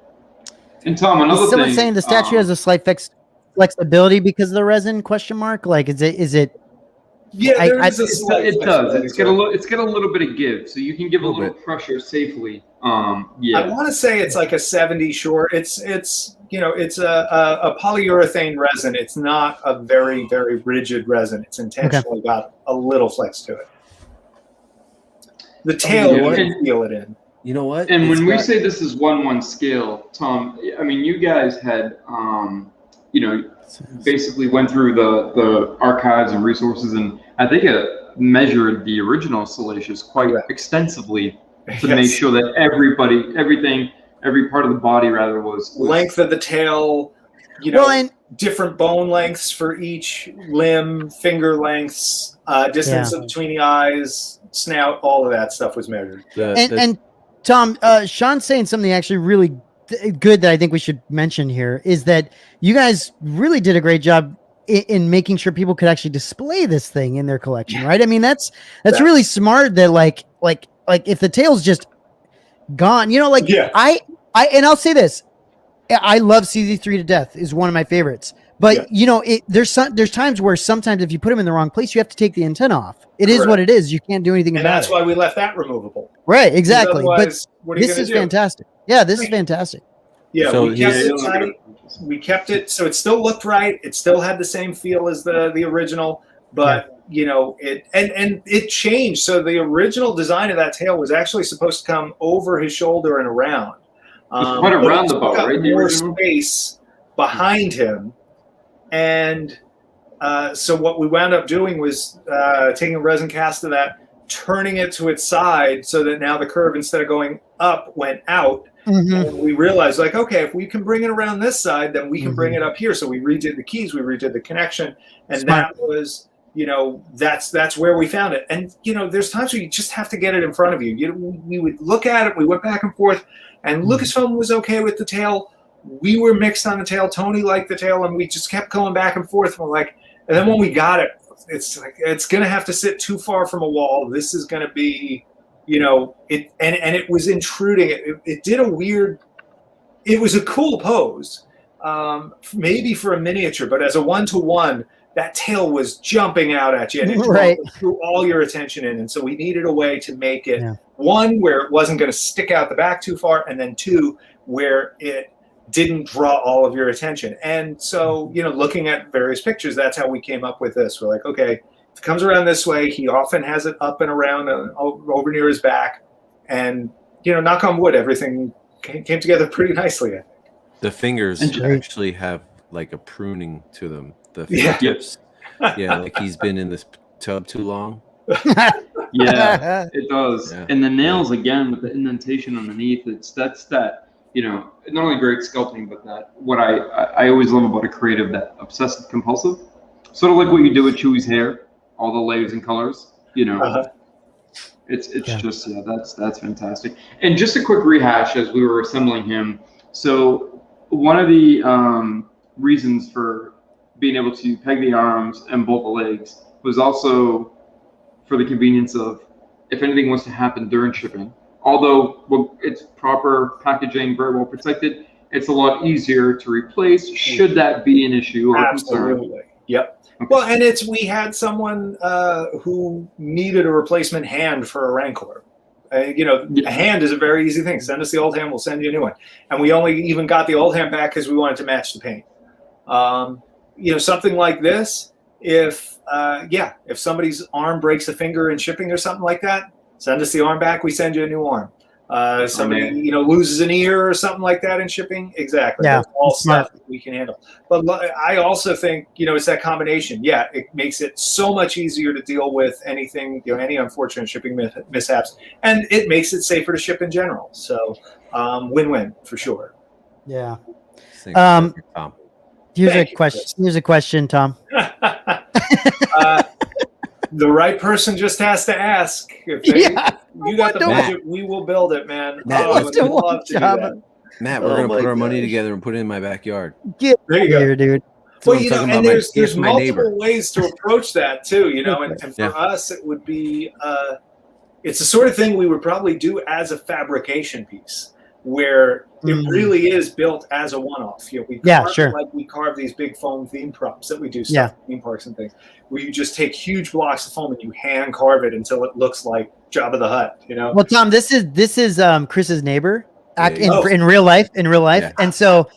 And Tom, another thing. Someone saying the statue has a slight flexibility because of the resin? Question mark. Like, is it? Yeah, it does. It's got a little bit of give, so you can give a little pressure safely. I want to say it's like a 70 short. It's a polyurethane resin. It's not a very, very rigid resin. It's intentionally got a little flex to it. The tail, you can feel it in. You know what? And when we say this is 1:1 scale, Tom, I mean, you guys had, basically went through the archives and resources, and I think it measured the original Salacious quite extensively to make sure that every part of the body was length of the tail, different bone lengths for each limb, finger lengths, distance between the eyes, snout, all of that stuff was measured. And Tom, Sean's saying something actually really good that I think we should mention here is that you guys really did a great job in making sure people could actually display this thing in their collection, right? I mean, that's really smart. That like if the tail's just gone, I and I'll say this, I love CZ3 to death. Is one of my favorites. But there's times where sometimes if you put them in the wrong place, you have to take the antenna off. It is what it is. You can't do anything about it. And that's why we left that removable. Right, exactly. But this is fantastic. Yeah, this is fantastic. Yeah, so we kept it so it still looked right. It still had the same feel as the original, but it changed. So the original design of that tail was actually supposed to come over his shoulder and around. It's quite a roundabout, right? More space behind him. And so what we wound up doing was taking a resin cast of that, turning it to its side so that now the curve, instead of going up, went out. And we realized, like, okay, if we can bring it around this side, then we can bring it up here. So we redid the keys, we redid the connection, and that was, that's where we found it. And, there's times where you just have to get it in front of you. We would look at it, we went back and forth, and Lucasfilm was okay with the tail. We were mixed on the tail. Tony liked the tail, and we just kept going back and forth. And and then when we got it, it's like, it's going to have to sit too far from a wall. This is going to be, it, and it was intruding. It did a weird, it was a cool pose, maybe for a miniature, but as a 1-to-1, that tail was jumping out at you and it drew all your attention in. And so we needed a way to make it, one, where it wasn't going to stick out the back too far, and then two, where it didn't draw all of your attention. And so, looking at various pictures, that's how we came up with this. We're like, okay, if it comes around this way, he often has it up and around over near his back. And, knock on wood, everything came together pretty nicely. The fingers actually have like a pruning to them. The fingertips. Yeah, like he's been in this tub too long. Yeah, it does. Yeah. And the nails again with the indentation underneath. That's that, you know, not only great sculpting, but that what I always love about a creative, that obsessive compulsive. Sort of like what you do with Chewie's hair, all the layers and colors, you know. It's just that's fantastic. And just a quick rehash as we were assembling him. So one of the reasons for being able to peg the arms and bolt the legs was also for the convenience of if anything was to happen during shipping. Although it's proper packaging, very well protected, it's a lot easier to replace should that be an issue or concern. Absolutely. Yep. Okay. Well, and we had someone who needed a replacement hand for a Rancor. You know, a hand is a very easy thing. Send us the old hand, we'll send you a new one. And we only even got the old hand back because we wanted to match the paint. You know, something like this, if somebody's arm breaks a finger in shipping or something like that, send us the arm back, we send you a new arm. Somebody, you know, loses an ear or something like that in shipping. Exactly. Yeah. That's all stuff that we can handle. But I also think, you know, it's that combination. Yeah. It makes it so much easier to deal with anything, you know, any unfortunate shipping mishaps, and it makes it safer to ship in general. So win-win for sure. Yeah. Tom. Here's a question, Tom. The right person just has to ask. If you got the budget, we will build it, man. Matt, I would love to do that. Matt, we're gonna put our money together and put it in my backyard. Get there you go. here, dude. Well, you know, and there's multiple ways to approach that too, you know, and for us, it would be, it's the sort of thing we would probably do as a fabrication piece, where it really is built as a one-off. You know, we carve these big foam theme props that we do stuff in theme parks and things, where you just take huge blocks of foam and you hand carve it until it looks like Jabba the Hutt. You know. Well, Tom, this is Chris's neighbor in real life, and so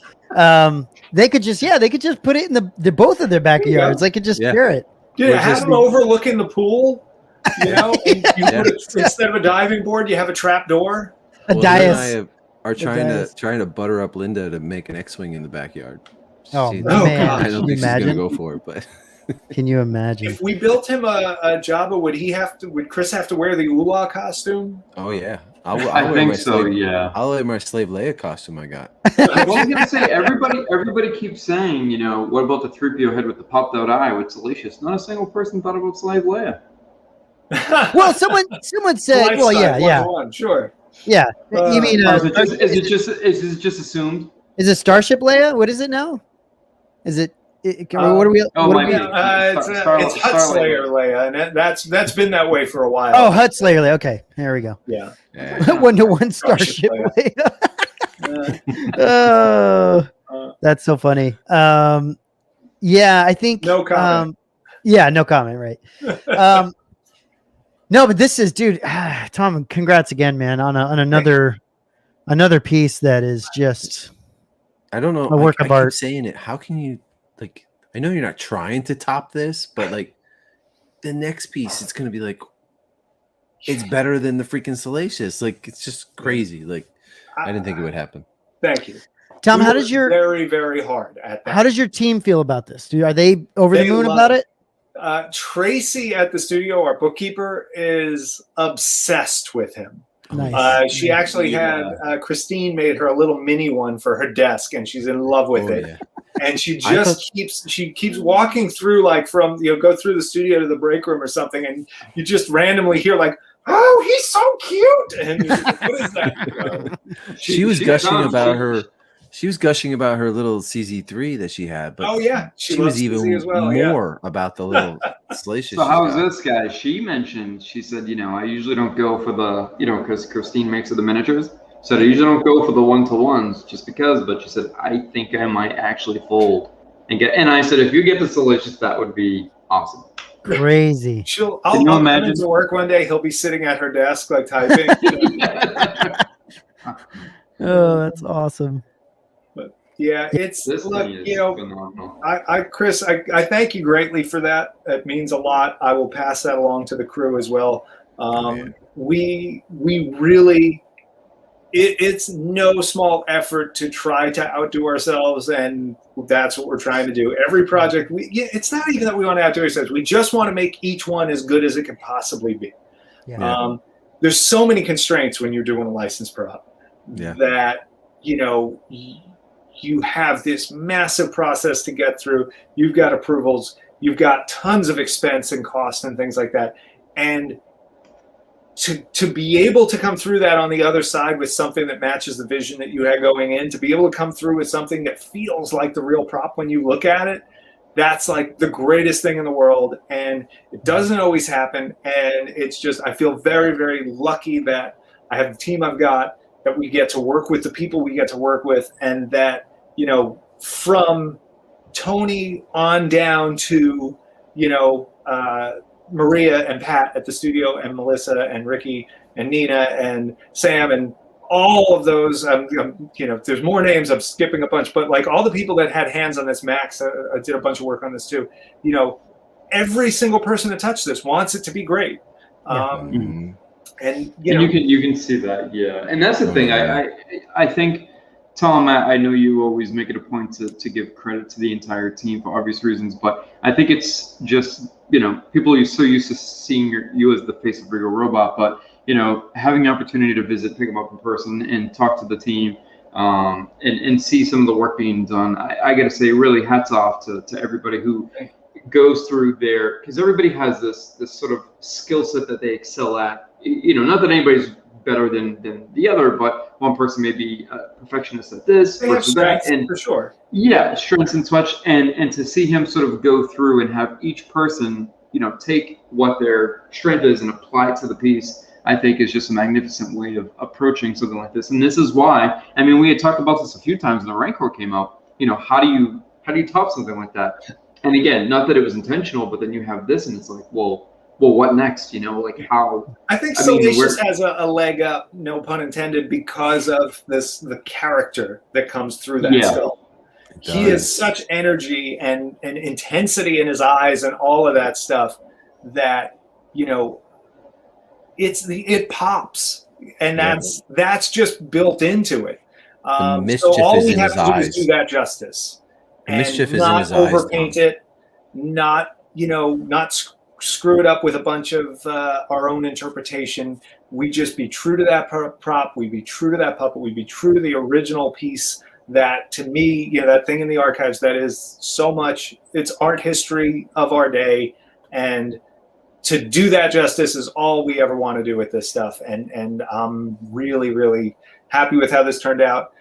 they could just put it in the both of their backyards. They could just share it. Dude, have them overlooking the pool. You know, and you put it, instead of a diving board, you have a trap door. A dais. Are trying to butter up Linda to make an X-wing in the backyard. Man! I don't think she's gonna go for it, but can you imagine? If we built him a Jabba, would Chris have to wear the Ula costume? Oh yeah, I think so. Yeah, I'll wear my slave Leia costume I got. Well, I was gonna say everybody keeps saying, you know, what about the 3PO head with the popped out eye with Salacious? Not a single person thought about slave Leia. Well, someone said, well, yeah, sure. Yeah, you mean is it just assumed? Is it Starship Leia? What is it now? Is it? What are we? It's Hutt Slayer Leia, and that's been that way for a while. Oh, Hutt Slayer Leia. Okay, there we go. Yeah. 1-to-1 Starship Leia. That's so funny. Yeah, I think no comment. No comment. Right. No, but this is, dude, Tom, congrats again, man, on another piece that is just, I don't know, a work of art. Keep saying it. How can you, like, I know you're not trying to top this, but like the next piece, it's going to be like, it's better than the freaking Salacious. Like, it's just crazy. Like, I didn't think it would happen. Thank you. Tom, how does your very, very hard at that. How does your team feel about this? Are they over the moon about it? Tracy at the studio, our bookkeeper, is obsessed with him. Nice. She actually had Christine made her a little mini one for her desk, and she's in love with it. Yeah. And she just keeps walking through, like, from, you know, go through the studio to the break room or something, and you just randomly hear like, "Oh, he's so cute!" And you're like, what is that? She was gushing about her. She was gushing about her little CZ3 that she had, but she was even more about the little Salacious. So how's this guy? She mentioned, she said, you know, I usually don't go for the, you know, because Christine makes it the miniatures. So I usually don't go for the 1-to-1s just because, but she said, I think I might actually fold and get, and I said, if you get the Salacious, that would be awesome. Crazy. I'll come into work one day, he'll be sitting at her desk, like typing. Oh, that's awesome. Yeah, it's look, you know, phenomenal. Chris, I thank you greatly for that. It means a lot. I will pass that along to the crew as well. We really, it's no small effort to try to outdo ourselves, and that's what we're trying to do. Every project, it's not even that we want to outdo ourselves. We just want to make each one as good as it can possibly be. Yeah. There's so many constraints when you're doing a licensed prop that, you know, you have this massive process to get through. You've got approvals. You've got tons of expense and cost and things like that. And to be able to come through that on the other side with something that matches the vision that you had going in, to be able to come through with something that feels like the real prop when you look at it, that's like the greatest thing in the world. And it doesn't always happen. And it's just, I feel very, very lucky that I have the team I've got, that we get to work with the people we get to work with, and that, you know, from Tony on down to, you know, Maria and Pat at the studio, and Melissa and Ricky and Nina and Sam and all of those, you know, there's more names, I'm skipping a bunch, but like all the people that had hands on this, Max did a bunch of work on this too. You know, every single person that touched this wants it to be great. And you know, you can see that, yeah. And that's the thing. I think, Tom, I know you always make it a point to give credit to the entire team for obvious reasons, but I think it's just, you know, people are so used to seeing you as the face of Regal Robot, but, you know, having the opportunity to visit, pick them up in person, and talk to the team, and see some of the work being done, I got to say, really hats off to everybody who goes through there, because everybody has this sort of skill set that they excel at. You know, not that anybody's better than the other, but one person may be a perfectionist at this, they have strengths, and for sure. Yeah, strengths and such, and to see him sort of go through and have each person, you know, take what their strength is and apply it to the piece, I think is just a magnificent way of approaching something like this. And this is why, I mean, we had talked about this a few times when the Rancor came out. You know, how do you top something like that? And again, not that it was intentional, but then you have this, and it's like, well, what next? You know, like how? I think Salacious has a leg up, no pun intended, because of the character that comes through that sculpt. He has such energy and intensity in his eyes and all of that stuff that, you know, it pops, and that's just built into it. So all we have to do is do that justice, and not overpaint it, not, you know, not screw it up with a bunch of our own interpretation. We just be true to that prop. We be true to that puppet. We be true to the original piece that, to me, you know, that thing in the archives that is so much, it's art history of our day. And to do that justice is all we ever want to do with this stuff. And I'm really, really happy with how this turned out.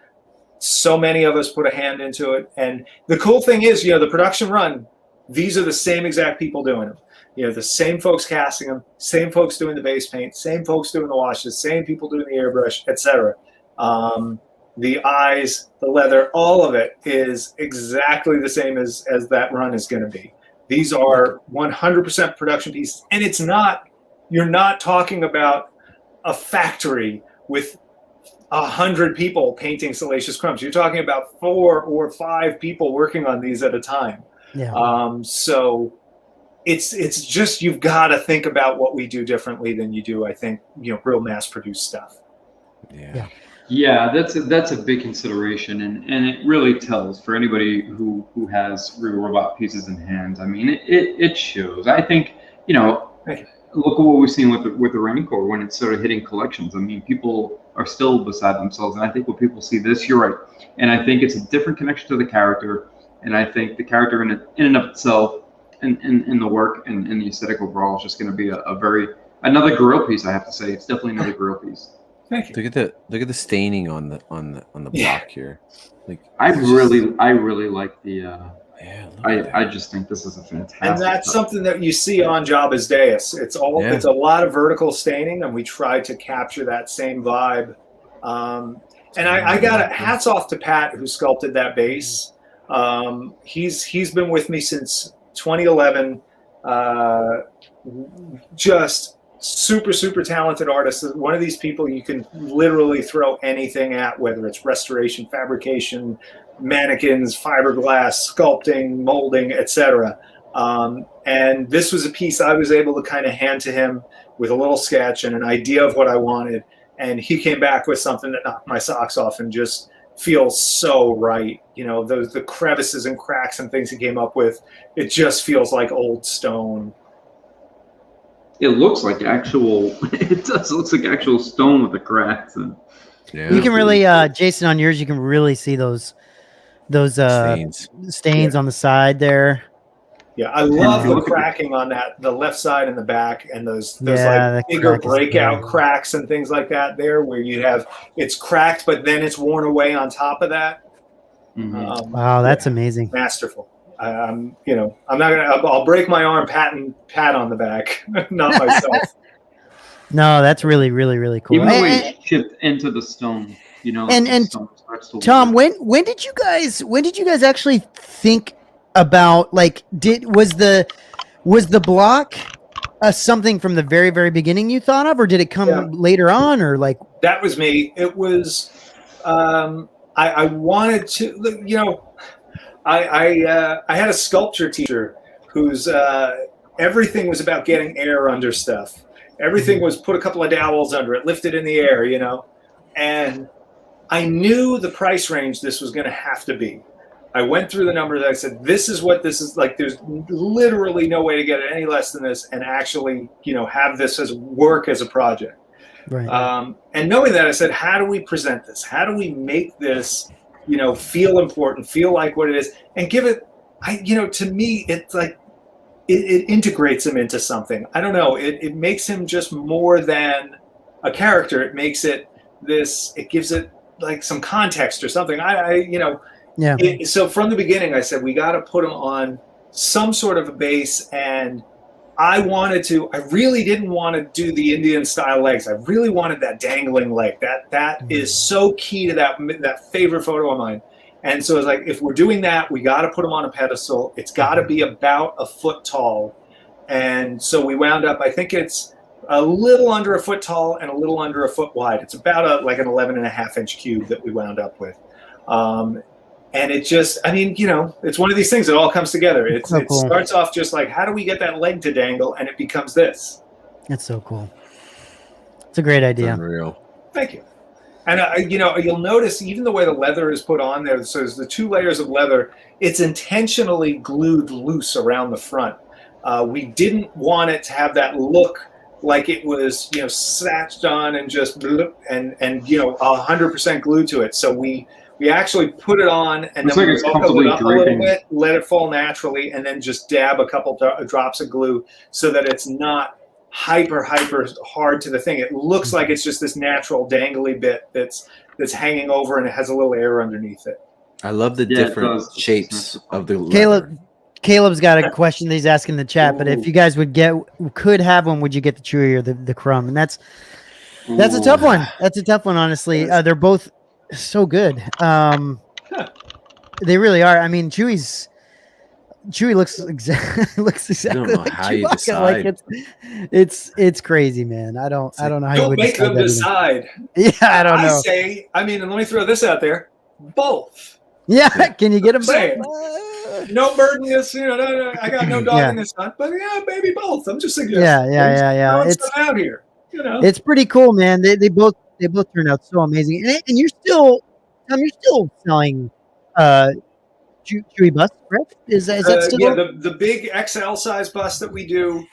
So many of us put a hand into it. And the cool thing is, you know, the production run, these are the same exact people doing them. You know, the same folks casting them, same folks doing the base paint, same folks doing the washes, same people doing the airbrush, etc. The eyes, the leather, all of it is exactly the same as that run is going to be. These are 100% production pieces. And it's not, you're not talking about a factory with 100 people painting Salacious Crumbs. You're talking about 4 or 5 people working on these at a time. Yeah. So it's just, you've got to think about what we do differently than you do, I think, you know, real mass produced stuff. Yeah, that's a big consideration, and it really tells for anybody who has Regal Robot pieces in hand. I mean, it shows. I think, you know, look at what we've seen with the Rancor when it's sort of hitting collections. I mean, people are still beside themselves, and I think when people see this, you're right. And I think it's a different connection to the character, and I think the character in and of itself, and the work and the aesthetic overall is just going to be another Gorilla piece. I have to say, it's definitely another Gorilla piece. Thank you. Look at the staining on the block here. Like, I really like the. I just think this is a fantastic. And that's something that you see on Job as Deus. It's a lot of vertical staining, and we try to capture that same vibe. And I got hats off to Pat, who sculpted that base. He's been with me since 2011. Just super talented artist. One of these people you can literally throw anything at, whether it's restoration, fabrication, mannequins, fiberglass, sculpting, molding, etc. And this was a piece I was able to kind of hand to him with a little sketch and an idea of what I wanted. and he came back with something that knocked my socks off and just feels so right. You know, the crevices and cracks and things he came up with, it just feels like old stone. It looks like actual. It does. It looks like actual stone with the cracks. And you can really, Jason, on yours, you can really see those stains on the side there. Yeah, I love the cracking on the left side and the back, and those like bigger breakout cracks and things like that there, where you have it's cracked, but then it's worn away on top of that. Wow, that's amazing. Masterful. I'm not gonna. I'll break my arm patting Pat on the back, not myself. No, that's really, really, really cool. Even the way it's chipped into the stone, and Tom, when did you guys actually think about, like, was the block something from the very, very beginning you thought of, or did it come later on, or like? That was me. It was. I wanted to, I had a sculpture teacher whose everything was about getting air under stuff. Everything was put a couple of dowels under it, lift it in the air, and I knew the price range this was going to have to be. I went through the numbers. I said, this is what this is like. There's literally no way to get it any less than this and actually, have this as work as a project. Right. And knowing that, I said, how do we present this? How do we make this, feel important, feel like what it is, and give it, to me, it's like, it integrates him into something. I don't know. It makes him just more than a character. It makes it it gives it like some context or something. So from the beginning, I said, we got to put him on some sort of a base. And I really didn't want to do the Indian style legs. I really wanted that dangling leg. That is so key to that favorite photo of mine. And so it's like, if we're doing that, we got to put him on a pedestal. It's got to be about a foot tall. And so we wound up, I think it's a little under a foot tall and a little under a foot wide. It's about like an 11.5-inch cube that we wound up with. And it just, it's one of these things that all comes together. It starts off just like, how do we get that leg to dangle? And it becomes this. That's so cool. It's a great idea. Unreal. Thank you. And, you'll notice even the way the leather is put on there. So there's the 2 layers of leather. It's intentionally glued loose around the front. We didn't want it to have that look like it was, satched on and just, and 100% glued to it. So we actually put it on and then we buckle it up a little bit, let it fall naturally, and then just dab a couple drops of glue so that it's not hyper hard to the thing. It looks like it's just this natural dangly bit that's hanging over and it has a little air underneath it. I love the different shapes of the leather. Caleb's got a question that he's asking in the chat, but if you guys could have one, would you get the Chewy or the Crumb? And that's a tough one. That's a tough one, honestly. They're both so good. They really are. I mean, Chewy looks exactly like how you Chewbacca. decide. Like it's crazy, man. I don't know how you would make them decide. Yeah, I don't know. I say, and let me throw this out there. Both. Yeah, can you get them both? No bird in this, no, I got no dog in this hunt, but maybe both. I'm just suggesting. Yeah. It's out here. It's pretty cool, man. They both turned out so amazing. And you're still selling Chewy busts, correct? Is that still? Yeah, the big XL size bust that we do.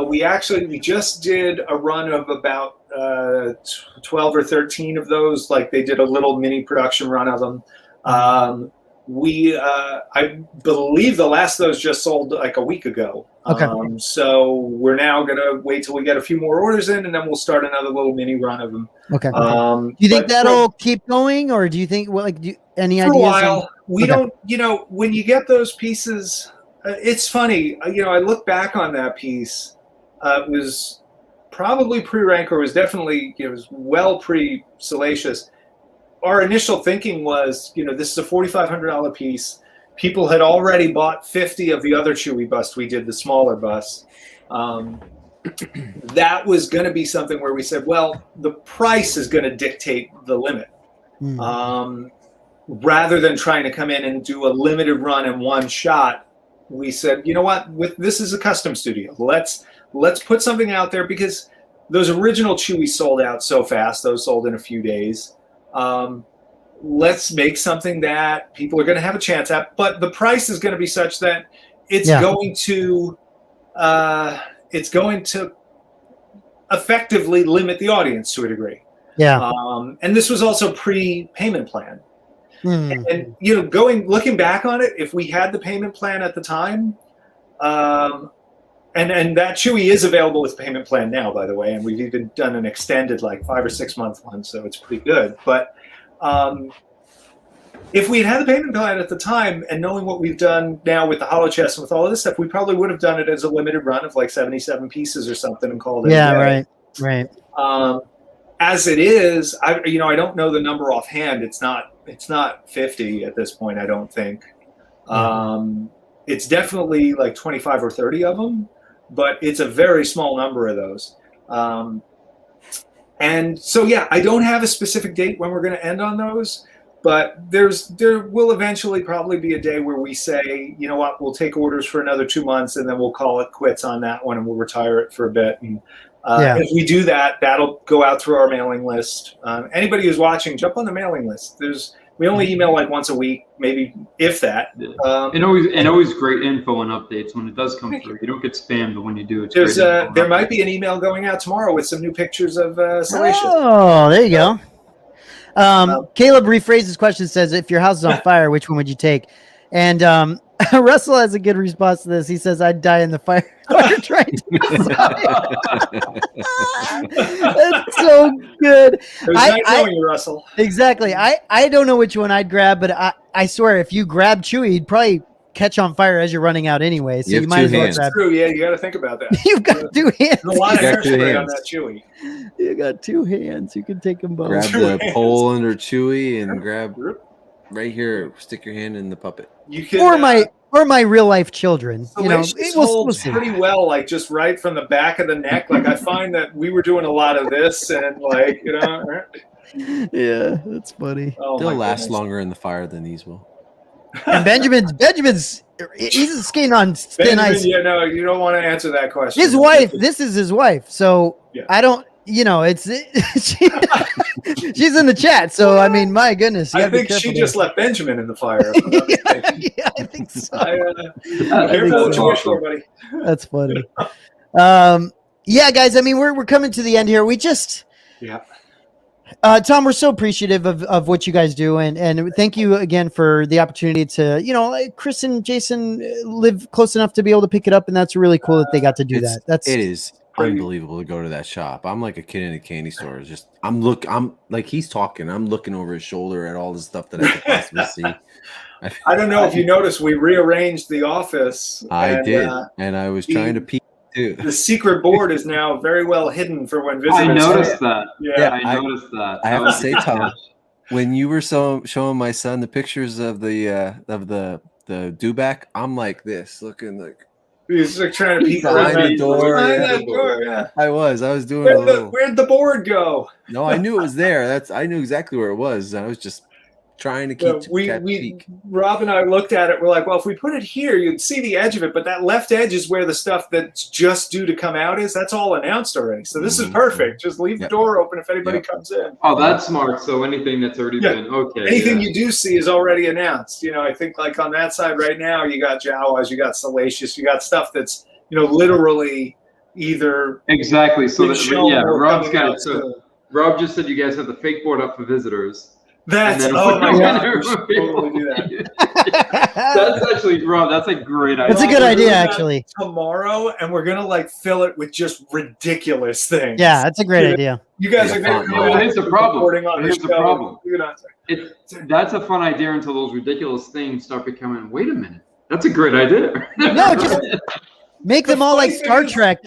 We just did a run of about 12 or 13 of those. Like they did a little mini production run of them. I believe the last of those just sold like a week ago. Okay. So we're now gonna wait till we get a few more orders in, and then we'll start another little mini run of them. Okay. Do you think that'll keep going, or do you think any ideas? For a while, we don't. When you get those pieces, it's funny. I look back on that piece. It was probably pre-Rancor. It was definitely it was well pre-Salacious. Our initial thinking was, this is a $4,500 piece. People had already bought 50 of the other Chewy bust we did, the smaller bust. That was going to be something where we said, well, the price is going to dictate the limit. Rather than trying to come in and do a limited run in one shot, we said, you know what? This is a custom studio. Let's put something out there, because those original Chewies sold out so fast. Those sold in a few days. Let's make something that people are going to have a chance at, but the price is going to be such that it's going to effectively limit the audience to a degree. Yeah. And this was also pre-payment plan. And looking back on it, if we had the payment plan at the time, and that Chewy is available with payment plan now, by the way, and we've even done an extended like 5 or 6 month one, so it's pretty good. But if we had had the payment plan at the time, and knowing what we've done now with the hollow chest and with all of this stuff, we probably would have done it as a limited run of like 77 pieces or something and called it. Yeah, right. As it is, I don't know the number offhand. It's not 50 at this point, I don't think. It's definitely like 25 or 30 of them, but it's a very small number of those. And so, I don't have a specific date when we're going to end on those, but there will eventually probably be a day where we say, you know what, we'll take orders for another 2 months and then we'll call it quits on that one and we'll retire it for a bit. And if we do that, that'll go out through our mailing list. Anybody who's watching, jump on the mailing list. We only email like once a week, maybe if that. And always great info and updates when it does come through. You don't get spammed, but when you do, it's great. There might be an email going out tomorrow with some new pictures of Salacious. Oh, there you go. Caleb rephrased his question, says, if your house is on fire, which one would you take? And Russell has a good response to this. He says, I'd die in the fire trying to That's so good. Russell. Exactly. I don't know which one I'd grab, but I swear if you grab Chewy, you'd probably catch on fire as you're running out anyway. So you might as well grab. True, you got to think about that. You've got 2 hands. There's a lot of hairspray on that Chewy. You got 2 hands. You can take them both. Grab the pole under Chewy and grab right here. Stick your hand in the puppet. You can, or my real life children. It holds pretty well, like just right from the back of the neck. Like I find that we were doing a lot of this, and like yeah, that's funny. They'll last longer in the fire than these will. And Benjamin's he's skating on thin ice. You don't want to answer that question. His wife, this is his wife, so I don't. It's she's in the chat, so I mean, my goodness. I think she just left Benjamin in the fire. Yeah, I think so. Careful what you wish for, buddy. That's funny. Guys. I mean, we're coming to the end here. We just Tom, we're so appreciative of what you guys do, and thank you again for the opportunity to Chris and Jason live close enough to be able to pick it up, and that's really cool that they got to do that. It is unbelievable to go to that shop. I'm like a kid in a candy store. It's just I'm like he's talking. I'm looking over his shoulder at all the stuff that I could possibly see. I don't know if you noticed, we rearranged the office. I did, and I was trying to peek too. The secret board is now very well hidden for when visitors. I noticed that. Yeah, I noticed that. I have to say, Tom, when you were showing my son the pictures of the dewback, I'm like this, looking like. He's like trying to peek behind around the door. that door, yeah. I was doing where'd the board go? No, I knew it was there. I knew exactly where it was. I was just trying to keep Rob and I looked at it. We're like, well, if we put it here, you'd see the edge of it, but that left edge is where the stuff that's just due to come out is. That's all announced already. So this is perfect. Just leave the door open if anybody comes in. Oh, that's smart. So anything that's already been anything you do see is already announced. I think like on that side right now, you got Jawas, you got Salacious, you got stuff that's literally either exactly. So Rob's got it. So Rob just said you guys have the fake board up for visitors. That's my god! Totally do that. That's actually, Rob. That's a great idea. That's a good idea, actually. Tomorrow, and we're gonna fill it with just ridiculous things. Yeah, that's a great idea. You guys are gonna come in. Here's the problem. Here's the problem. That's a fun idea until those ridiculous things start becoming. Wait a minute, that's a great idea. No, just make them all like Star Trek,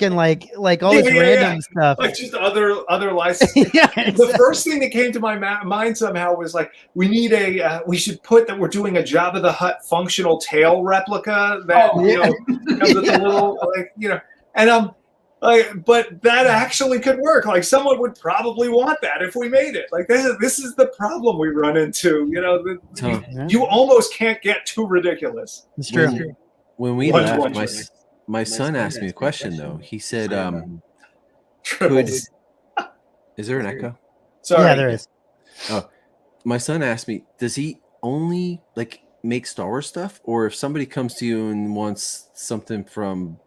and like all this random stuff. Like just other licenses. Exactly. The first thing that came to my mind somehow was like, we need we should put that we're doing a Jabba the Hutt functional tail replica that comes with a little and but that actually could work. Like someone would probably want that if we made it. Like this is the problem we run into. You almost can't get too ridiculous. It's true. When we left, my son asked me a question though. He said, Triples. Is there an echo? Sorry. Yeah, there is. Oh, my son asked me, does he only like make Star Wars stuff, or if somebody comes to you and wants something from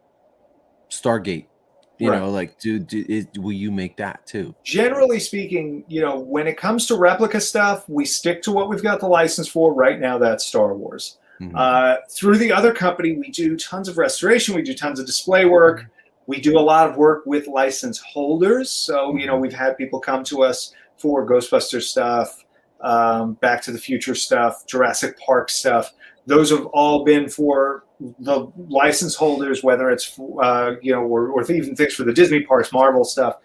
Stargate, you Right. know, like, will you make that too? Generally speaking, when it comes to replica stuff, we stick to what we've got the license for. Right now, that's Star Wars. Through the other company, we do tons of restoration. We do tons of display work. We do a lot of work with license holders. So, we've had people come to us for Ghostbusters stuff, Back to the Future stuff, Jurassic Park stuff. Those have all been for the license holders, whether it's, or even things for the Disney parks, Marvel stuff.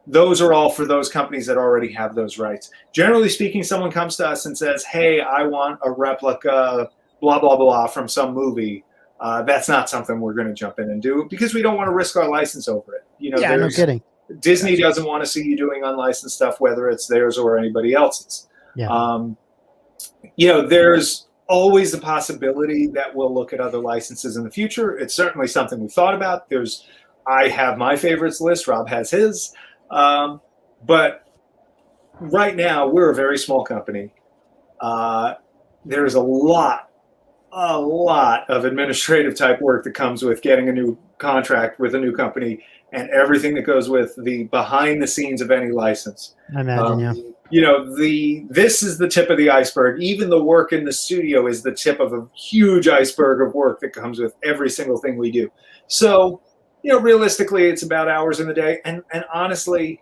Those are all for those companies that already have those rights. Generally speaking, someone comes to us and says, hey, I want a replica, blah, blah, blah, from some movie. That's not something we're going to jump in and do because we don't want to risk our license over it. Yeah, no kidding. Disney doesn't want to see you doing unlicensed stuff, whether it's theirs or anybody else's. Yeah. There's always the possibility that we'll look at other licenses in the future. It's certainly something we've thought about. I have my favorites list. Rob has his. But right now, we're a very small company. There's a lot of administrative type work that comes with getting a new contract with a new company and everything that goes with the behind the scenes of any license. I imagine, this is the tip of the iceberg. Even the work in the studio is the tip of a huge iceberg of work that comes with every single thing we do. So, realistically, it's about hours in the day. And honestly,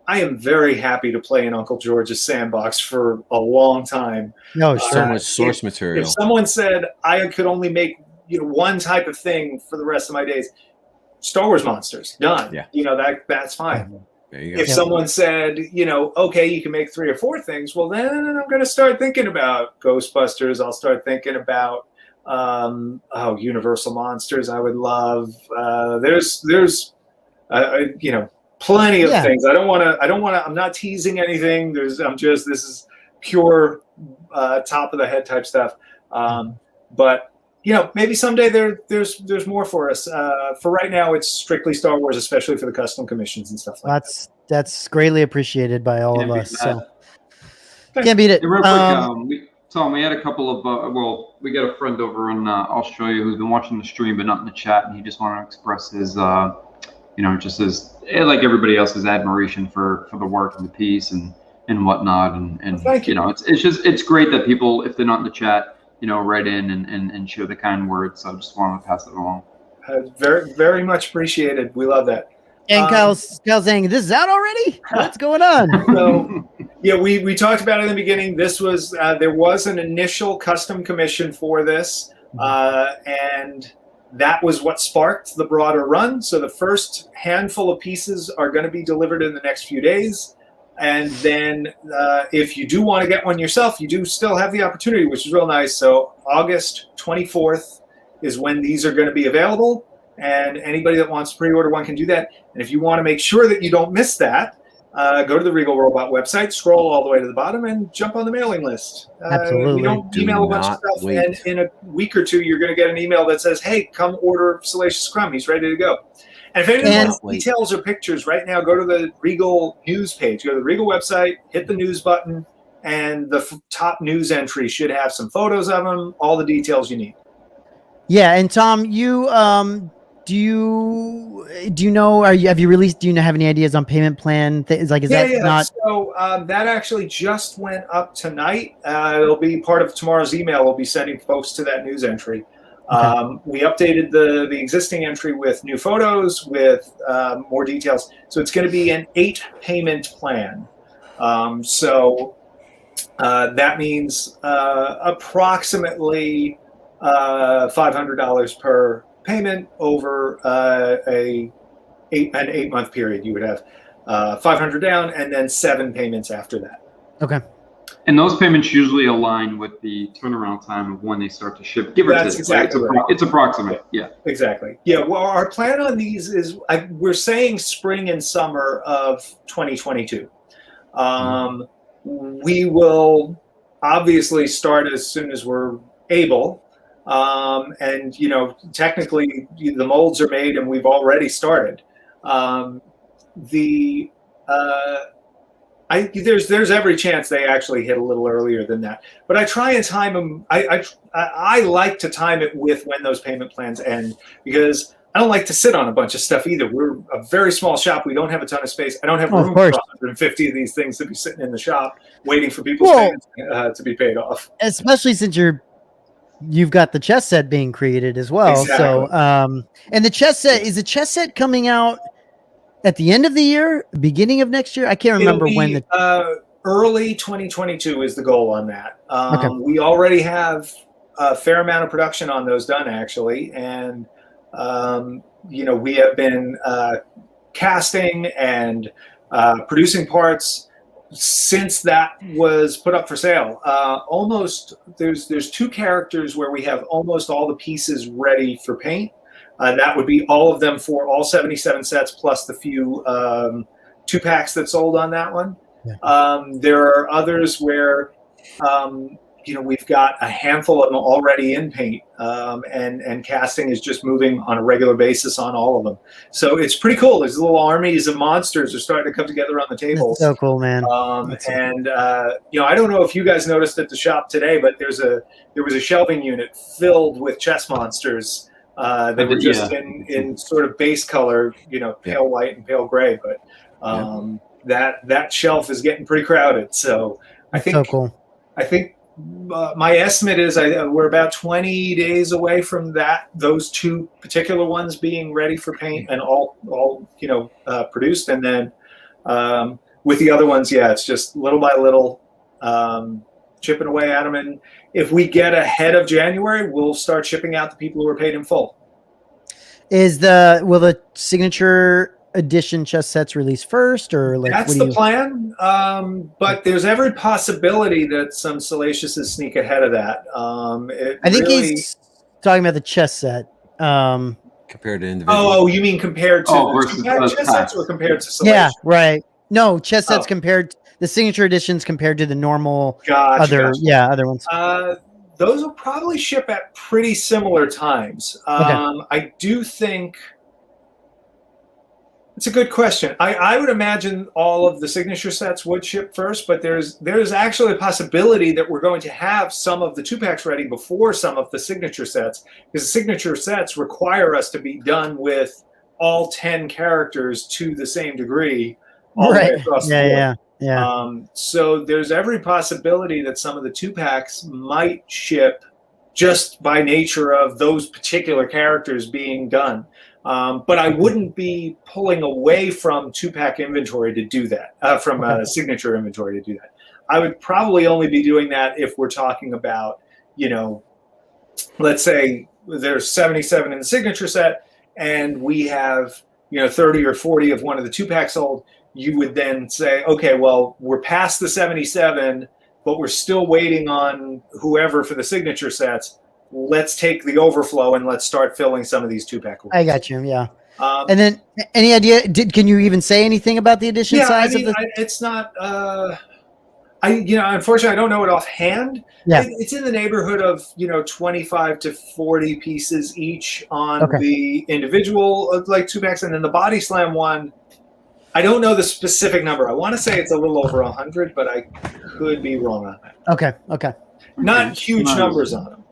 I am very happy to play in Uncle George's sandbox for a long time. No, sure. So much source material. If someone said I could only make one type of thing for the rest of my days, Star Wars monsters, done. Yeah. That's fine. There you go. If someone said, okay, you can make 3 or 4 things, well, then I'm going to start thinking about Ghostbusters. I'll start thinking about Universal monsters. I would love. There's plenty of things. I don't want to. I'm not teasing anything. This is pure top of the head type stuff. But maybe someday there's more for us. For right now, it's strictly Star Wars, especially for the custom commissions and stuff like that. That's greatly appreciated by all of us. So Thanks. can't beat it. Hey, real quick, Tom, we had a couple of we got a friend over in Australia who's been watching the stream but not in the chat, and he just wanted to express his just his, like everybody else, his admiration for the work and the piece and whatnot, and it's great that people, if they're not in the chat, write in and share the kind words. So I just wanted to pass it along. Very, very much appreciated. We love that. And Kyle's saying, this is out already? What's going on? So, we talked about it in the beginning. This was there was an initial custom commission for this, and that was what sparked the broader run. So the first handful of pieces are going to be delivered in the next few days. And then if you do want to get one yourself, you do still have the opportunity, which is real nice. So August 24th is when these are going to be available. And anybody that wants to pre-order one can do that. And if you want to make sure that you don't miss that, go to the Regal Robot website, scroll all the way to the bottom, and jump on the mailing list. Absolutely. We don't email a bunch of stuff, and in a week or two, you're going to get an email that says, hey, come order Salacious Crumb. He's ready to go. And if anyone wants details or pictures right now, go to the Regal news page. Go to the Regal website, hit the news button, and the top news entry should have some photos of them, all the details you need. Yeah, and Tom, you do you know? Have you released? Do you have any ideas on payment plan? So that actually just went up tonight. It'll be part of tomorrow's email. We'll be sending folks to that news entry. Okay. We updated the existing entry with new photos, with more details. So it's going to be an 8-payment plan. So that means approximately $500 per payment over an 8-month period. You would have $500 down and then 7 payments after that. Okay. And those payments usually align with the turnaround time of when they start to ship. Give or take. Exactly right. It's approximate. Yeah. Exactly. Yeah. Well, our plan on these is we're saying spring and summer of 2022. We will obviously start as soon as we're able. And technically the molds are made and we've already started. The there's every chance they actually hit a little earlier than that, but I try and time them. I like to time it with when those payment plans end, because I don't like to sit on a bunch of stuff either. We're a very small shop. We don't have a ton of space. I don't have room for 150 of these things to be sitting in the shop waiting for people's payments to be paid off. Especially since you've got the chess set being created as well. Exactly. So, and the chess set coming out at the end of the year, beginning of next year? I can't remember when the early 2022 is the goal on that. Okay. We already have a fair amount of production on those done, actually, and we have been casting and producing parts since that was put up for sale. There's 2 characters where we have almost all the pieces ready for paint. That would be all of them for all 77 sets, plus the few 2-packs that sold on that one. Yeah. There are others where we've got a handful of them already in paint, and casting is just moving on a regular basis on all of them. So it's pretty cool. There's little armies of monsters are starting to come together on the tables. That's so cool, man. I don't know if you guys noticed at the shop today, but there was a shelving unit filled with chess monsters. They were just in sort of base color, pale white and pale gray, but that shelf is getting pretty crowded. So I think so cool. I think my estimate is we're about 20 days away from those 2 particular ones being ready for paint and all produced, and then with the other ones, it's just little by little chipping away at them. And if we get ahead of January, we'll start shipping out to people who are paid in full. Will the signature edition chess sets release first, or that's the plan? But there's every possibility that some Salacious sneak ahead of that. I think he's talking about the chess set. Compared to individual. Oh, you mean compared to chess sets, or compared to Salacious? Yeah, right. No, chess sets compared the signature editions compared to the normal other ones. Those will probably ship at pretty similar times. I do think it's a good question. I would imagine all of the signature sets would ship first, but there's actually a possibility that we're going to have some of the 2-packs ready before some of the signature sets, because the signature sets require us to be done with all 10 characters to the same degree all the way across the board. Yeah. So there's every possibility that some of the 2-packs might ship just by nature of those particular characters being done. But I wouldn't be pulling away from 2-pack inventory to do that, from signature inventory to do that. I would probably only be doing that if we're talking about, let's say there's 77 in the signature set and we have, 30 or 40 of one of the 2-packs sold. You would then say, okay, well, we're past the 77, but we're still waiting on whoever for the signature sets. Let's take the overflow and let's start filling some of these 2-pack orders. I got you. Yeah. And then any idea, can you even say anything about the edition size of the? It's not, unfortunately I don't know it offhand. Yeah. It's in the neighborhood of, 25 to 40 pieces each on the individual 2-packs, and then the Body Slam one, I don't know the specific number. I want to say it's a little over 100, but I could be wrong on that. Okay. Not huge numbers on them.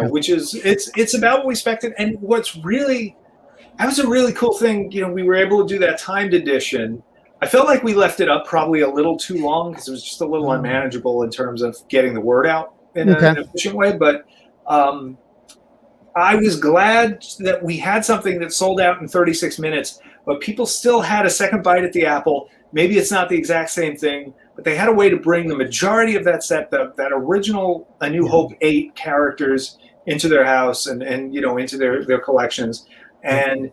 Which is it's about what we expected. And that was a really cool thing. We were able to do that timed edition. I felt like we left it up probably a little too long because it was just a little unmanageable in terms of getting the word out in an efficient way. But I was glad that we had something that sold out in 36 minutes, but people still had a second bite at the apple. Maybe it's not the exact same thing, but they had a way to bring the majority of that set, that original A New Hope 8 characters into their house and into their collections. And,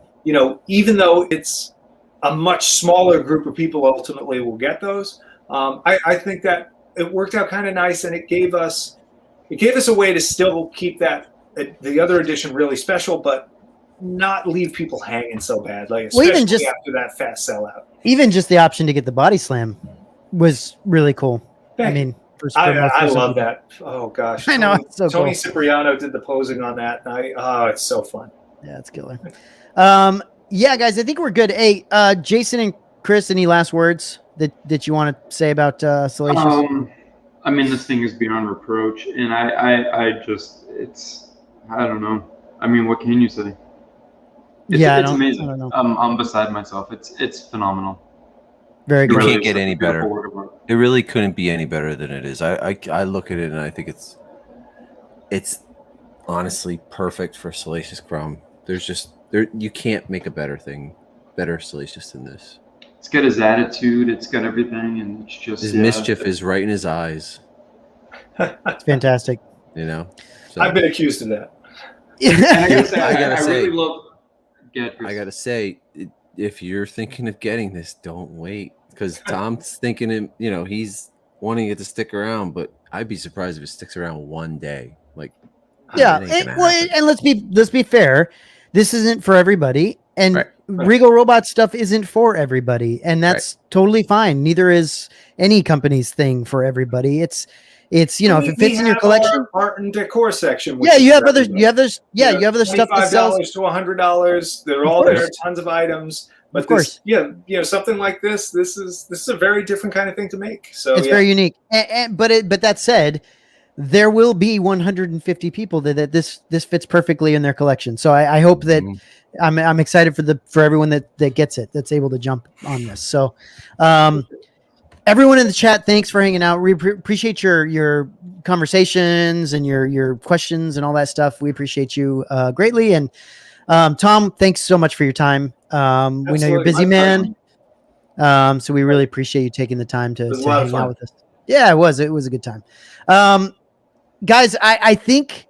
even though it's a much smaller group of people ultimately will get those, I think that it worked out kind of nice, and it gave us a way to still keep the other edition really special, but not leave people hanging so bad, especially after that fast sellout. Even just the option to get the Body Slam was really cool. I love that. Oh gosh, I know. It's so Tony cool. Cipriano did the posing on that. And it's so fun. Yeah, it's killer. Yeah, guys, I think we're good. Hey, Jason and Chris, any last words that you want to say about Salacious? I mean, this thing is beyond reproach, and I just, I don't know. I mean, what can you say? It's I amazing. don't know. I'm beside myself. It's phenomenal. Very You good. can't get any better. Beautiful work of art. It really couldn't be any better than it is. I look at it and I think it's honestly perfect for Salacious Crumb. You can't make a better Salacious than this. It's got his attitude. It's got everything, and it's just His mischief is right in his eyes. It's fantastic. You know, so, I've been accused of that. And I gotta say, I really love. I gotta say, if you're thinking of getting this, don't wait, because Tom's thinking it. You know, he's wanting it to stick around, but I'd be surprised if it sticks around one day. Like, Yeah, it ain't gonna well, happen. and let's be fair. This isn't for everybody, and Right. Regal Robot stuff isn't for everybody, and that's totally fine. Neither is any company's thing for everybody. It's if it fits in your collection. Our art and decor section. Yeah, you have other you have other stuff that sells. $25 to $100. They're all there. Tons of items. But Of course. something like this. This is a very different kind of thing to make. So It's very unique. But that said, there will be 150 people that this fits perfectly in their collection. So I hope that I'm excited for everyone that gets it, that's able to jump on this. So everyone in the chat, thanks for hanging out. We appreciate your conversations and your questions and all that stuff. We appreciate you greatly. And Tom, thanks so much for your time. We know you're a busy man. So we really appreciate you taking the time to hang out with us. Yeah, it was a good time. Guys, I think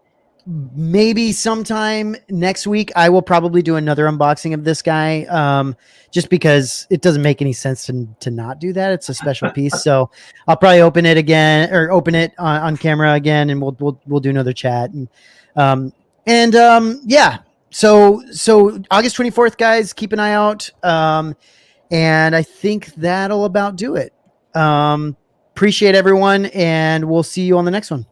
maybe sometime next week I will probably do another unboxing of this guy, just because it doesn't make any sense to not do that. It's a special piece, so I'll probably open it again, or open it on camera again, and we'll do another chat. Yeah. So August 24th, guys, keep an eye out. And I think that'll about do it. Appreciate everyone, and we'll see you on the next one.